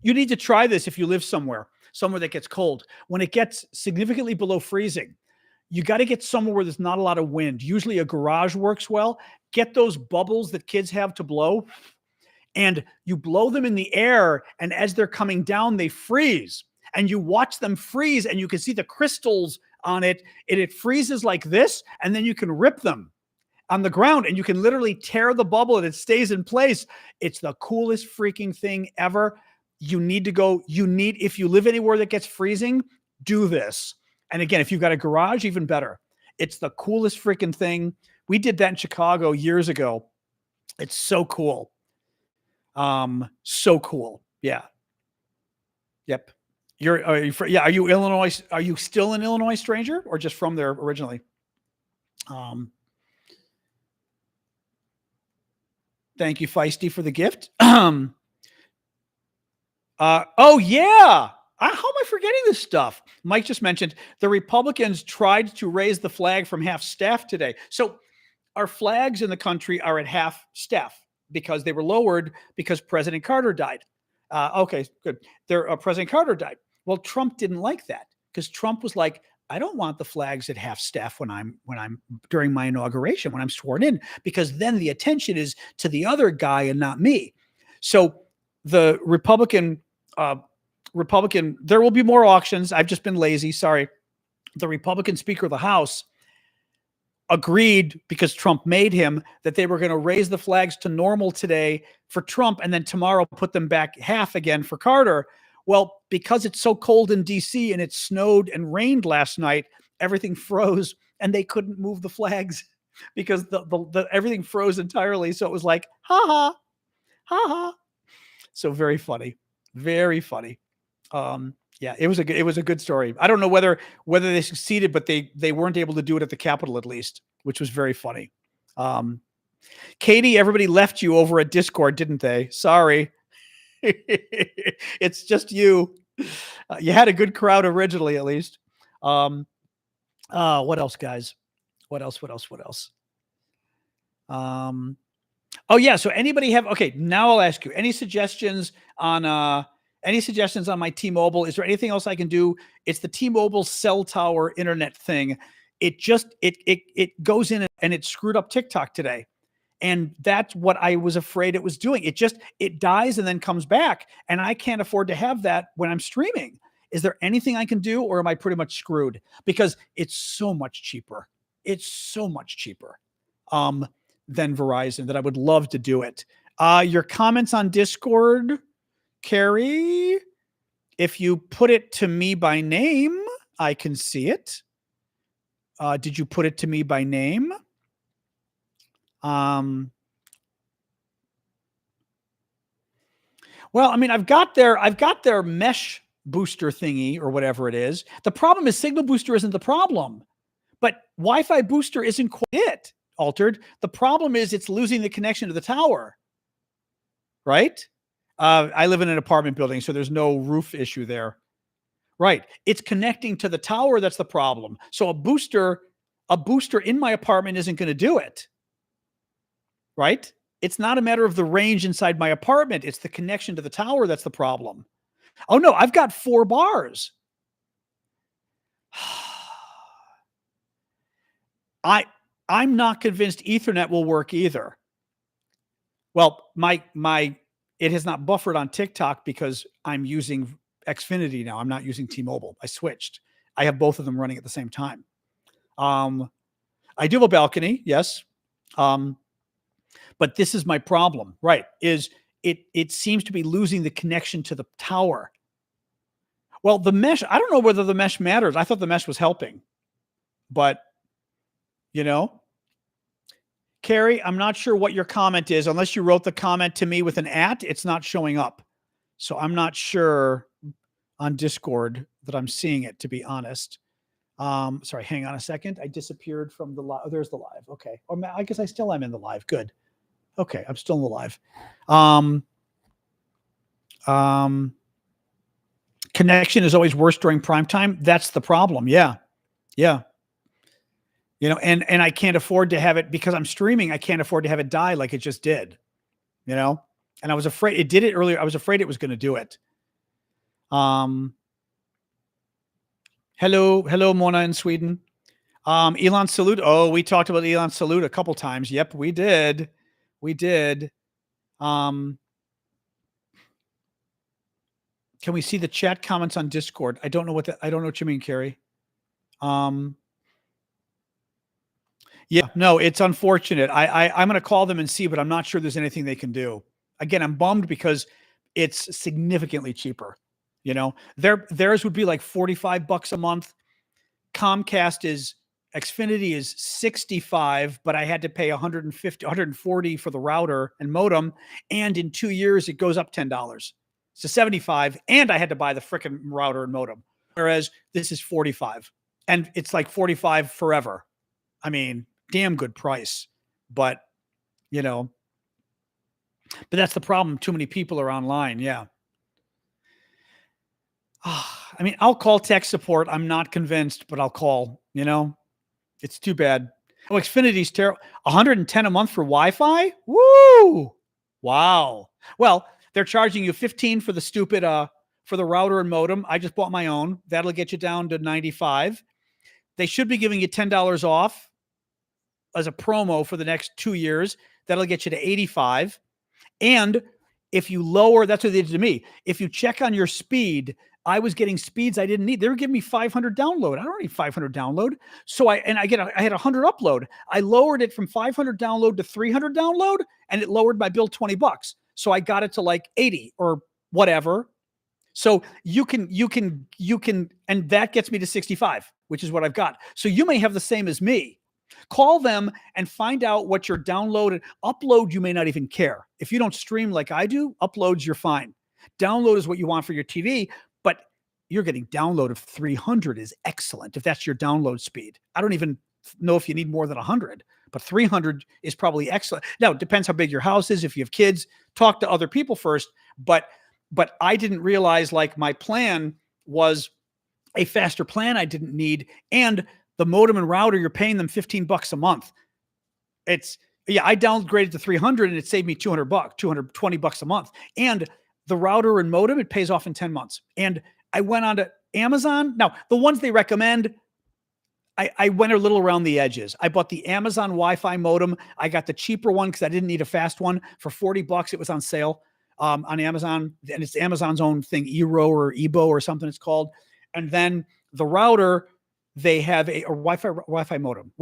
you need to try this if you live somewhere that gets cold. When it gets significantly below freezing, you got to get somewhere where there's not a lot of wind. Usually a garage works well. Get those bubbles that kids have to blow, and you blow them in the air, and as they're coming down, they freeze. And you watch them freeze, and you can see the crystals on it, and it freezes like this, and then you can rip them on the ground, and you can literally tear the bubble, and it stays in place. It's the coolest freaking thing ever. If you live anywhere that gets freezing, do this. And again, if you've got a garage, even better. It's the coolest freaking thing. We did that in Chicago years ago. It's so cool. So cool. Yeah. Yep. Are you Illinois? Are you still an Illinois stranger or just from there originally? Thank you, Feisty, for the gift. Oh yeah. How am I forgetting this stuff? Mike just mentioned the Republicans tried to raise the flag from half staff today. So our flags in the country are at half staff because they were lowered because President Carter died. Okay, good. President Carter died. Well, Trump didn't like that because Trump was like, I don't want the flags at half staff when I'm during my inauguration, when I'm sworn in, because then the attention is to the other guy and not me. So the Republican, there will be more auctions. I've just been lazy. Sorry. The Republican Speaker of the House agreed, because Trump made him, that they were going to raise the flags to normal today for Trump and then tomorrow put them back half again for Carter. Well, because it's so cold in DC and it snowed and rained last night, everything froze and they couldn't move the flags because the everything froze entirely. So it was like, ha ha, ha ha. So very funny. Very funny. Yeah, it was a good story. I don't know whether they succeeded, but they weren't able to do it at the Capitol at least, which was very funny. Katie, everybody left you over at Discord, didn't they? Sorry. It's just you. You had a good crowd originally, at least. What else, guys? What else? Oh yeah. So anybody have? Okay, now I'll ask you. Any suggestions on my T-Mobile? Is there anything else I can do? It's the T-Mobile cell tower internet thing. It goes in and it screwed up TikTok today. And that's what I was afraid it was doing. It dies and then comes back. And I can't afford to have that when I'm streaming. Is there anything I can do, or am I pretty much screwed? Because it's so much cheaper. It's so much cheaper than Verizon that I would love to do it. Your comments on Discord, Carrie, if you put it to me by name, I can see it. Did you put it to me by name? Well, I mean, I've got their mesh booster thingy or whatever it is. The problem is Signal Booster isn't the problem, but Wi-Fi booster isn't quite it, Altered. The problem is it's losing the connection to the tower, right? I live in an apartment building, so there's no roof issue there. Right. It's connecting to the tower that's the problem. So a booster in my apartment isn't going to do it. Right? It's not a matter of the range inside my apartment. It's the connection to the tower that's the problem. Oh no, I've got 4 bars. I'm not convinced Ethernet will work either. Well, it has not buffered on TikTok because I'm using Xfinity now. I'm not using T-Mobile. I switched. I have both of them running at the same time. I do have a balcony, yes. But this is my problem, right? Is it seems to be losing the connection to the tower. Well, the mesh, I don't know whether the mesh matters. I thought the mesh was helping. But, Carrie, I'm not sure what your comment is. Unless you wrote the comment to me with an @ it's not showing up. So I'm not sure on Discord that I'm seeing it, to be honest. Sorry, hang on a second. I disappeared from the live. Oh, there's the live. Okay. Or I guess I still am in the live. Good. Okay, I'm still in the live. Connection is always worse during prime time. That's the problem. Yeah. And I can't afford to have it because I'm streaming. I can't afford to have it die like it just did. And I was afraid it did it earlier. I was afraid it was going to do it. Hello, Mona in Sweden. Elon Salute. Oh, we talked about Elon Salute a couple times. Yep, we did. Can we see the chat comments on Discord? I don't know what you mean, Carrie. Yeah, no, it's unfortunate. I'm going to call them and see, but I'm not sure there's anything they can do. Again, I'm bummed because it's significantly cheaper. Theirs would be like $45 a month. Xfinity is $65, but I had to pay $150, $140 for the router and modem. And in 2 years, it goes up $10. So $75. And I had to buy the frickin' router and modem. Whereas this is $45 and it's like $45 forever. I mean, damn good price, but that's the problem. Too many people are online. Yeah. I mean, I'll call tech support. I'm not convinced, but I'll call, it's too bad. Oh, Xfinity's terrible. 110 a month for Wi-Fi. Woo! Wow. Well, they're charging you 15 for the stupid, for the router and modem. I just bought my own. That'll get you down to 95. They should be giving you $10 off as a promo for the next 2 years. That'll get you to 85. And if you lower, that's what they did to me. If you check on your speed, I was getting speeds I didn't need. They were giving me 500 download. I don't need 500 download. So I had 100 upload. I lowered it from 500 download to 300 download, and it lowered my bill $20. So I got it to like 80 or whatever. So you can, and that gets me to 65, which is what I've got. So you may have the same as me. Call them and find out what your download and upload. You may not even care. If you don't stream like I do, uploads, you're fine. Download is what you want for your TV, but you're getting download of 300 is excellent. If that's your download speed, I don't even know if you need more than 100, but 300 is probably excellent. Now, it depends how big your house is. If you have kids, talk to other people first. But I didn't realize like my plan was a faster plan I didn't need. And the modem and router, you're paying them $15 a month. I downgraded to 300 and it saved me $200, $220 a month. And the router and modem, it pays off in 10 months. And I went on to Amazon. Now, the ones they recommend, I went a little around the edges. I bought the Amazon Wi-Fi modem. I got the cheaper one because I didn't need a fast one for $40. It was on sale on Amazon. And it's Amazon's own thing, Eero or Ebo or something it's called. And then the router, they have a Wi-Fi modem.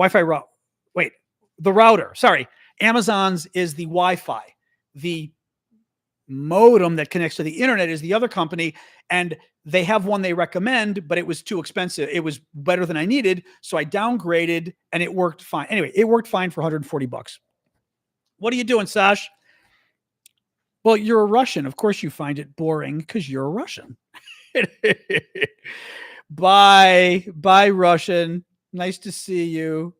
The router. Sorry. Amazon's is the Wi-Fi. The modem that connects to the internet is the other company. And they have one they recommend, but it was too expensive. It was better than I needed. So I downgraded and it worked fine. Anyway, it worked fine for $140. What are you doing, Sash? Well, you're a Russian. Of course you find it boring because you're a Russian. Bye, Russian. Nice to see you.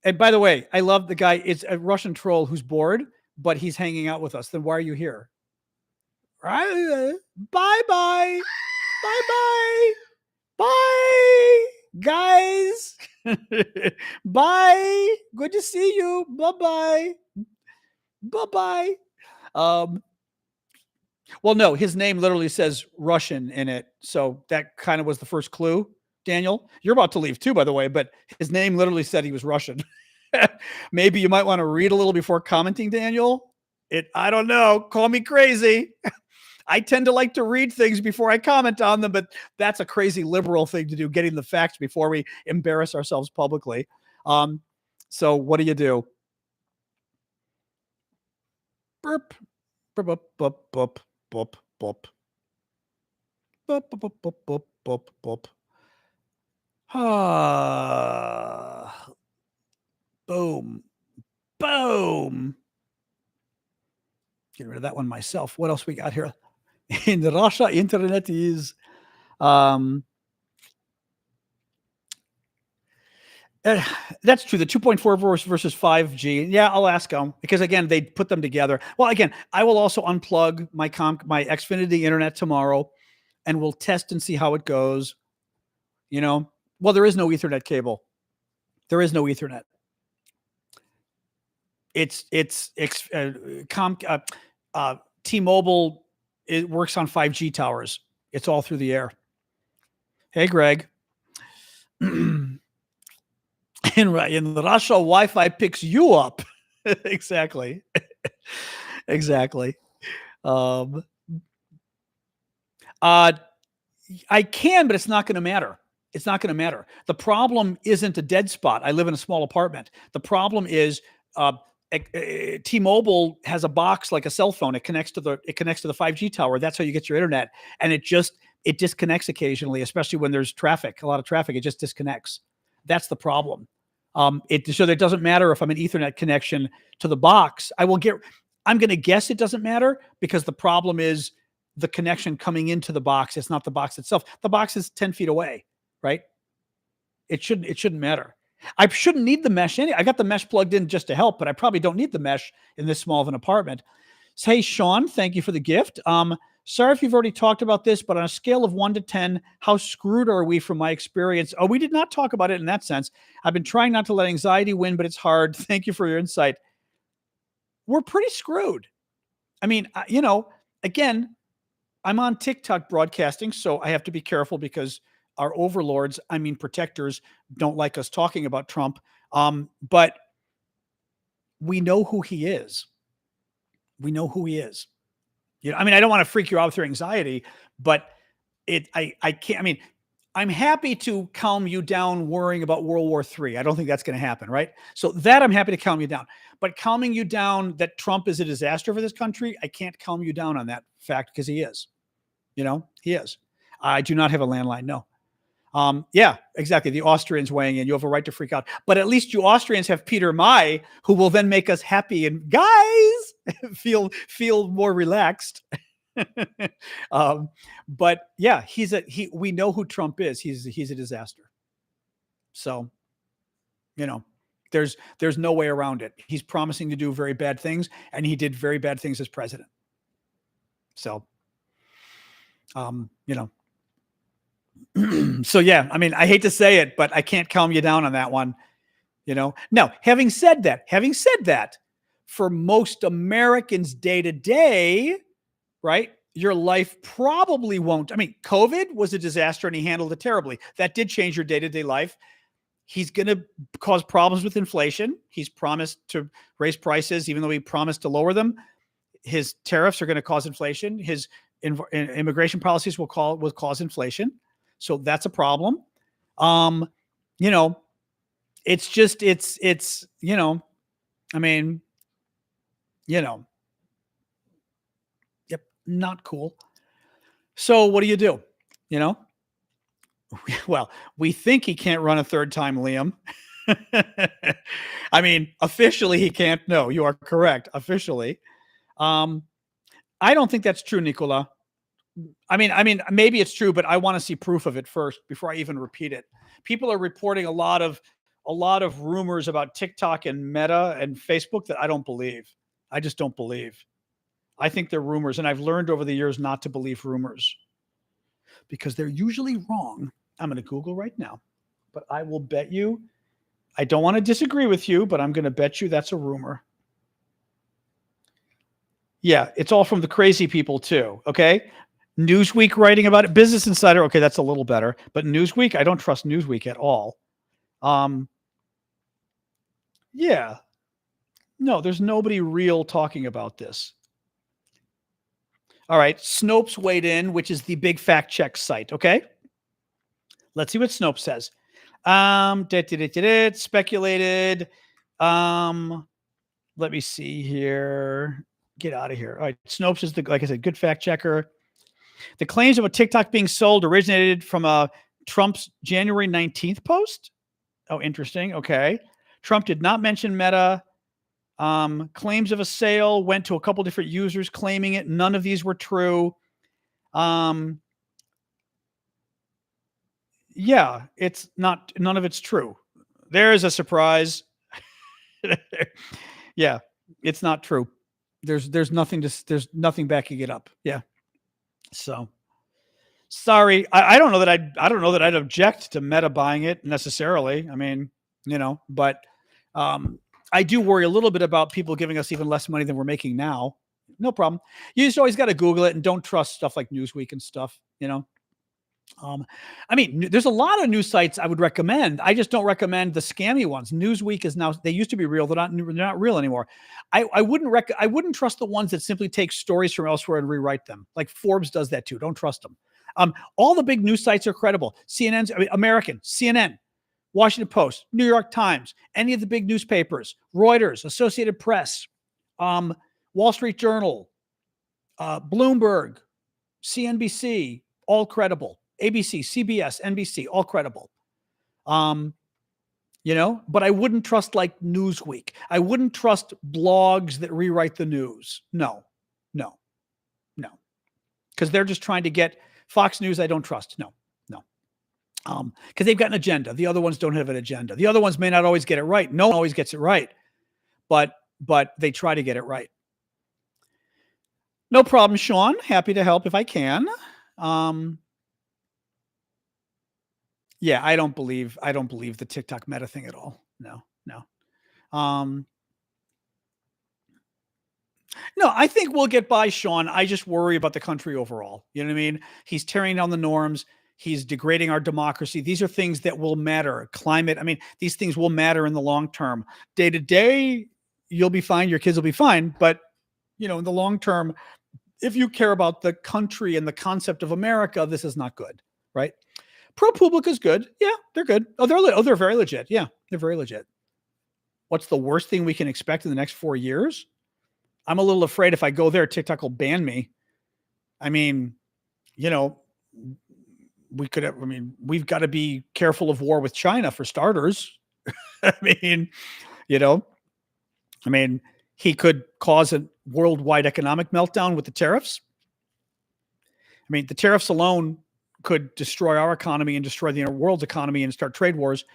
And by the way, I love the guy. It's a Russian troll who's bored, but he's hanging out with us. Then why are you here? Bye. Bye-bye. Bye, guys. Bye. Good to see you. Bye-bye. Bye-bye. Well, no, his name literally says Russian in it. So that kind of was the first clue. Daniel, you're about to leave too, by the way, but his name literally said he was Russian. Maybe you might want to read a little before commenting, Daniel. I don't know. Call me crazy. I tend to like to read things before I comment on them, but that's a crazy liberal thing to do, getting the facts before we embarrass ourselves publicly. So what do? Burp, burp, burp, burp, burp, burp, burp. Burp, burp, burp, burp, burp, burp, burp. Ah, boom, boom. Get rid of that one myself. What else we got here? In Russia, internet is that's true. The 2.4 versus 5G. Yeah, I'll ask them because again, they put them together. Well, again, I will also unplug my Xfinity internet tomorrow, and we'll test and see how it goes. Well, there is no Ethernet cable. There is no Ethernet. T-Mobile. It works on 5G towers. It's all through the air. Hey, Greg. In Russia, Wi-Fi picks you up. Exactly. Exactly. I can, but it's not going to matter. It's not going to matter. The problem isn't a dead spot. I live in a small apartment. The problem is T-Mobile has a box like a cell phone. It connects to the 5G tower. That's how you get your internet. And it disconnects occasionally, especially when there's traffic, a lot of traffic. It just disconnects. That's the problem. So it doesn't matter if I'm an Ethernet connection to the box. I'm going to guess it doesn't matter because the problem is the connection coming into the box. It's not the box itself. The box is 10 feet away, right? It shouldn't matter. I shouldn't need the mesh. I got the mesh plugged in just to help, but I probably don't need the mesh in this small of an apartment. So, hey, Sean, thank you for the gift. Sorry if you've already talked about this, but on a scale of 1 to 10, how screwed are we from my experience? Oh, we did not talk about it in that sense. I've been trying not to let anxiety win, but it's hard. Thank you for your insight. We're pretty screwed. I mean, again, I'm on TikTok broadcasting, so I have to be careful because our overlords, protectors, don't like us talking about Trump. But we know who he is. We know who he is. I don't want to freak you out with your anxiety, but I can't. I'm happy to calm you down worrying about World War III. I don't think that's going to happen, right? So that I'm happy to calm you down. But calming you down that Trump is a disaster for this country, I can't calm you down on that fact because he is. He is. I do not have a landline, no. Yeah, exactly. The Austrians weighing in. You have a right to freak out. But at least you Austrians have Peter May, who will then make us happy and guys feel more relaxed. But yeah, we know who Trump is. He's a disaster. So, there's no way around it. He's promising to do very bad things, and he did very bad things as president. So, so yeah, I hate to say it, but I can't calm you down on that one. Now, having said that, for most Americans day to day, right? Your life probably won't. COVID was a disaster and he handled it terribly. That did change your day to day life. He's going to cause problems with inflation. He's promised to raise prices, even though he promised to lower them. His tariffs are going to cause inflation. His immigration policies will cause inflation. So that's a problem. It's just, yep, not cool. So what do you do? Well, we think he can't run a third time, Liam. Officially he can't. No, you are correct. Officially. I don't think that's true, Nicola. Maybe it's true, but I want to see proof of it first before I even repeat it. People are reporting a lot of rumors about TikTok and Meta and Facebook that I don't believe. I just don't believe. I think they're rumors, and I've learned over the years not to believe rumors. because they're usually wrong. I'm going to Google right now, but I will bet you, I don't want to disagree with you, but I'm going to bet you that's a rumor. Yeah, it's all from the crazy people too. Okay. Newsweek writing about it. Business Insider. Okay, that's a little better. But Newsweek, I don't trust Newsweek at all. Yeah. No, there's nobody real talking about this. All right. Snopes weighed in, which is the big fact check site. Okay. Let's see what Snopes says. Speculated. Let me see here. Get out of here. All right. Snopes is like I said, good fact checker. The claims of a TikTok being sold originated from Trump's January 19th post. Oh, interesting. Okay. Trump did not mention Meta. Claims of a sale went to a couple different users claiming it. None of these were true. Yeah, it's not, none of it's true. There's a surprise. Yeah, it's not true. There's nothing backing it up. Yeah. So sorry. I don't know that I'd object to Meta buying it necessarily. I mean, but I do worry a little bit about people giving us even less money than we're making now. No problem. You just always got to Google it and don't trust stuff like Newsweek and stuff, I mean, there's a lot of news sites I would recommend. I just don't recommend the scammy ones. Newsweek is now, they used to be real. They're not real anymore. I wouldn't trust the ones that simply take stories from elsewhere and rewrite them. Like Forbes does that too. Don't trust them. All the big news sites are credible. American, CNN, Washington Post, New York Times, any of the big newspapers, Reuters, Associated Press, Wall Street Journal, Bloomberg, CNBC, all credible. ABC, CBS, NBC, all credible. But I wouldn't trust like Newsweek. I wouldn't trust blogs that rewrite the news. No. Because they're just trying to get Fox News. I don't trust. No. Because they've got an agenda. The other ones don't have an agenda. The other ones may not always get it right. No one always gets it right, but they try to get it right. No problem, Sean. Happy to help if I can. Yeah, I don't believe the TikTok Meta thing at all. No. No, I think we'll get by, Sean. I just worry about the country overall. You know what I mean? He's tearing down the norms. He's degrading our democracy. These are things that will matter. Climate. I mean, these things will matter in the long term. Day to day, you'll be fine. Your kids will be fine. But, in the long term, if you care about the country and the concept of America, this is not good, right? ProPublica is good. Yeah, they're good. They're very legit. Yeah, they're very legit. What's the worst thing we can expect in the next 4 years? I'm a little afraid if I go there, TikTok will ban me. I mean, we've got to be careful of war with China for starters. He could cause a worldwide economic meltdown with the tariffs. The tariffs alone could destroy our economy and destroy the world's economy and start trade wars.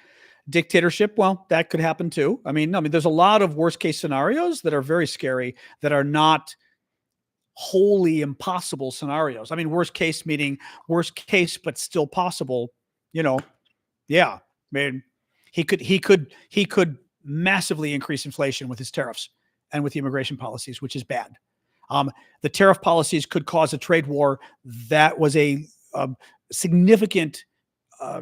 Dictatorship, well, that could happen too. There's a lot of worst case scenarios that are very scary that are not wholly impossible scenarios. Worst case meaning worst case, but still possible. Yeah. He could massively increase inflation with his tariffs and with the immigration policies, which is bad. The tariff policies could cause a trade war. That was a significant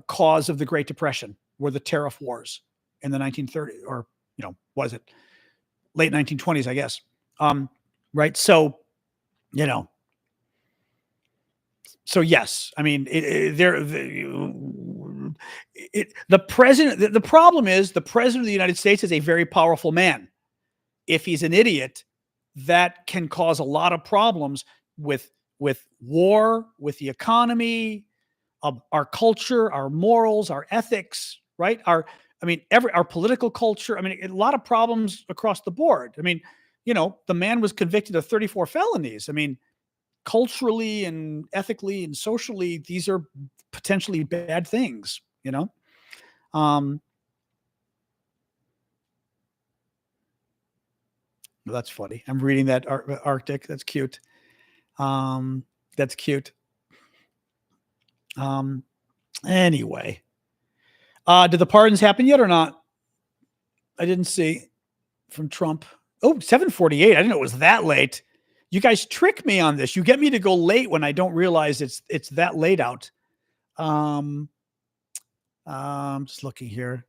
cause of the Great Depression, were the tariff wars in the 1930s, or was it late 1920s, I guess. Right. So, yes, the president, the problem is the president of the United States is a very powerful man. If he's an idiot, that can cause a lot of problems with war, with the economy, our culture, our morals, our ethics, right? Our political culture. A lot of problems across the board. The man was convicted of 34 felonies. Culturally and ethically and socially, these are potentially bad things, That's funny. I'm reading that Arctic. That's cute. That's cute. Anyway, did the pardons happen yet or not? I didn't see from Trump. Oh, 7:48. I didn't know it was that late. You guys trick me on this. You get me to go late when I don't realize it's that late out. I'm just looking here.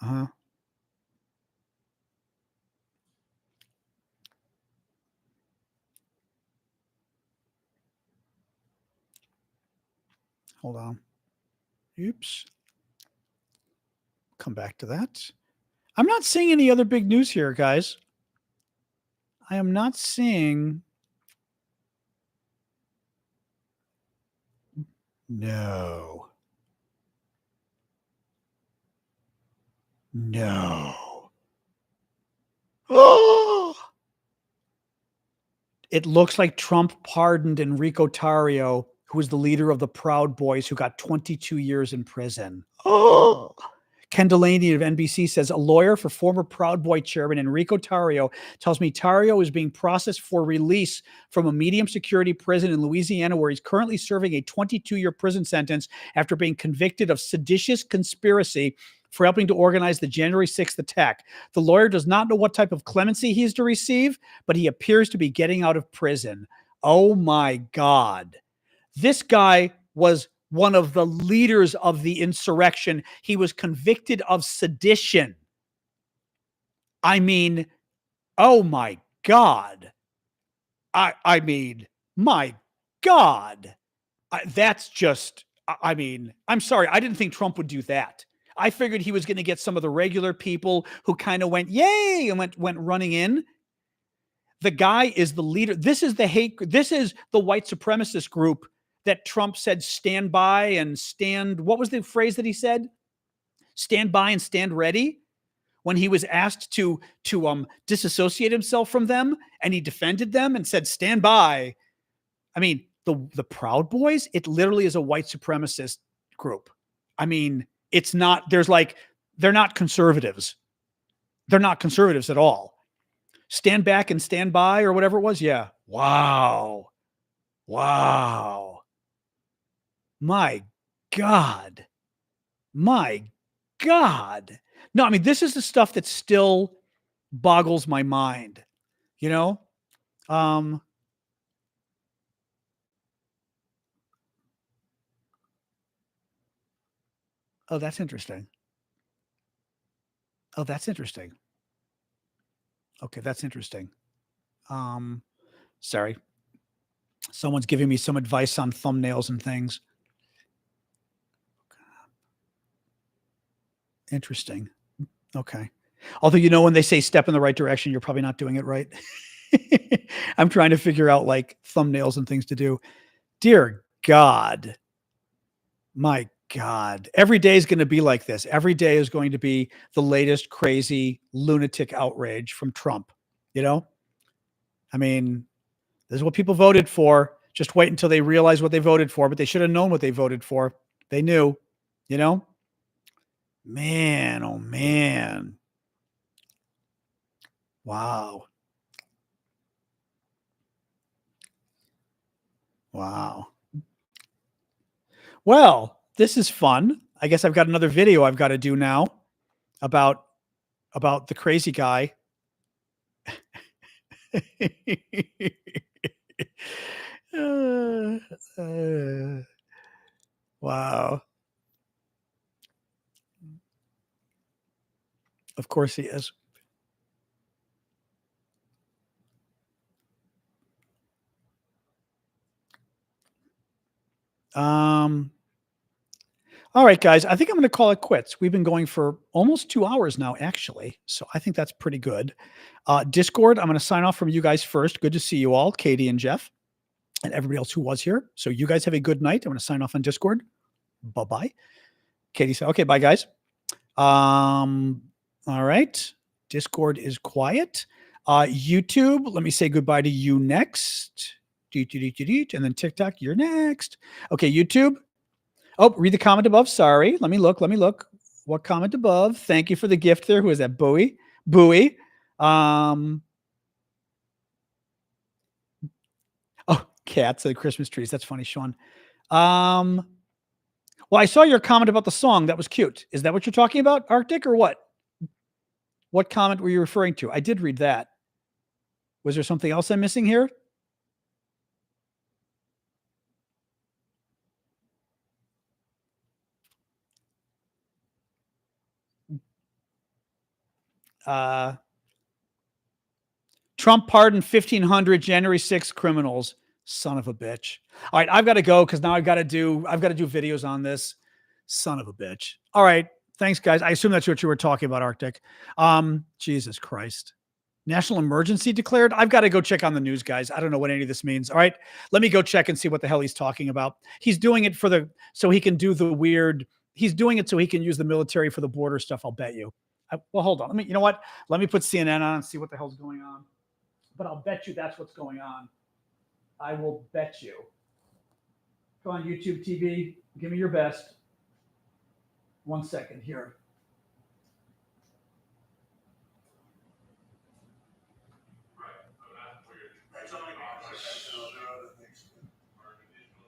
Uh-huh. Hold on. Oops. Come back to that. I'm not seeing any other big news here, guys. I am not seeing. No. No. Oh! It looks like Trump pardoned Enrico Tarrio, who was the leader of the Proud Boys, who got 22 years in prison. Oh! Ken Delaney of NBC says a lawyer for former Proud Boy chairman Enrico Tarrio tells me Tarrio is being processed for release from a medium security prison in Louisiana, where he's currently serving a 22-year prison sentence after being convicted of seditious conspiracy for helping to organize the January 6th attack. The lawyer does not know what type of clemency he is to receive, but he appears to be getting out of prison. Oh my God. This guy was one of the leaders of the insurrection. He was convicted of sedition. I mean, oh my God. I mean, my God. That's just, I mean, I'm sorry. I didn't think Trump would do that. I figured he was going to get some of the regular people who kind of went, yay, and went running in. The guy is the leader. This is the hate. This is the white supremacist group that Trump said stand by and stand. What was the phrase that he said? Stand by and stand ready. When he was asked to disassociate himself from them, and he defended them and said stand by. I mean, the Proud Boys, it literally is a white supremacist group. I mean, it's not, they're not conservatives. They're not conservatives at all. Stand back and stand by or whatever it was. Yeah. Wow. Wow. My God. My God. No, I mean, this is the stuff that still boggles my mind, you know? Oh, that's interesting. Oh, that's interesting. Okay, that's interesting. Sorry. Someone's giving me some advice on thumbnails and things. Interesting. Okay. Although, when they say step in the right direction, you're probably not doing it right. I'm trying to figure out like thumbnails and things to do. Dear God. My God. Every day is going to be like this. Every day is going to be the latest crazy lunatic outrage from Trump. I mean, this is what people voted for. Just wait until they realize what they voted for, but they should have known what they voted for. They knew, Man, oh man. Wow. Wow. Well, this is fun. I guess I've got another video I've got to do now about the crazy guy. Wow. Of course he is. All right, guys, I think I'm going to call it quits. We've been going for almost 2 hours now, actually. So I think that's pretty good. Discord, I'm going to sign off from you guys first. Good to see you all, Katie and Jeff, and everybody else who was here. So you guys have a good night. I'm going to sign off on Discord. Bye-bye. Katie said, okay, bye, guys. All right. Discord is quiet. YouTube, let me say goodbye to you next. And then TikTok, you're next. Okay, YouTube. Oh, read the comment above. Sorry. Let me look. What comment above? Thank you for the gift there. Who is that? Bowie. Oh, cats and Christmas trees. That's funny, Sean. Well, I saw your comment about the song. That was cute. Is that what you're talking about, Arctic, or what? What comment were you referring to? I did read that. Was there something else I'm missing here? Trump pardoned 1,500 January 6th criminals. Son of a bitch. All right, I've got to go because now I've got to do videos on this. Son of a bitch. All right. Thanks, guys. I assume that's what you were talking about, Arctic. Jesus Christ. National emergency declared. I've got to go check on the news, guys. I don't know what any of this means. All right. Let me go check and see what the hell he's talking about. He's doing it so he can do the weird. He's doing it so he can use the military for the border stuff. I'll bet you. Well, hold on. You know what? Let me put CNN on and see what the hell's going on. But I'll bet you that's what's going on. I will bet you. Come on, YouTube TV. Give me your best. 1 second here. And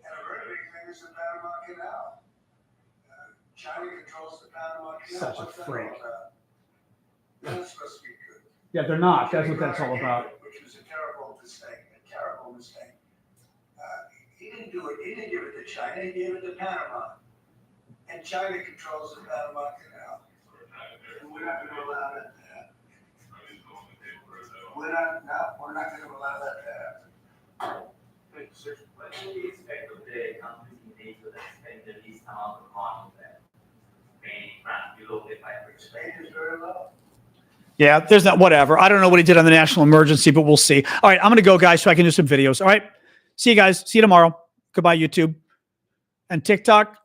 a very big thing is the Panama Canal. China controls the Panama Canal. Such a freak. That's supposed to be good. Yeah, they're not. That's what that's all about. Which was a terrible mistake. He didn't do it. He didn't give it to China. He gave it to Panama. And China controls the Panama Canal. And we're not going to allow that to happen. We're not going to allow that to happen. When do you expect of the countries in NATO that spend the least amount of money there? Spain, France, below the 5%. Spain is very low. Yeah, there's that. Whatever. I don't know what he did on the national emergency, but we'll see. All right, I'm going to go, guys, so I can do some videos. All right. See you guys. See you tomorrow. Goodbye, YouTube. And TikTok.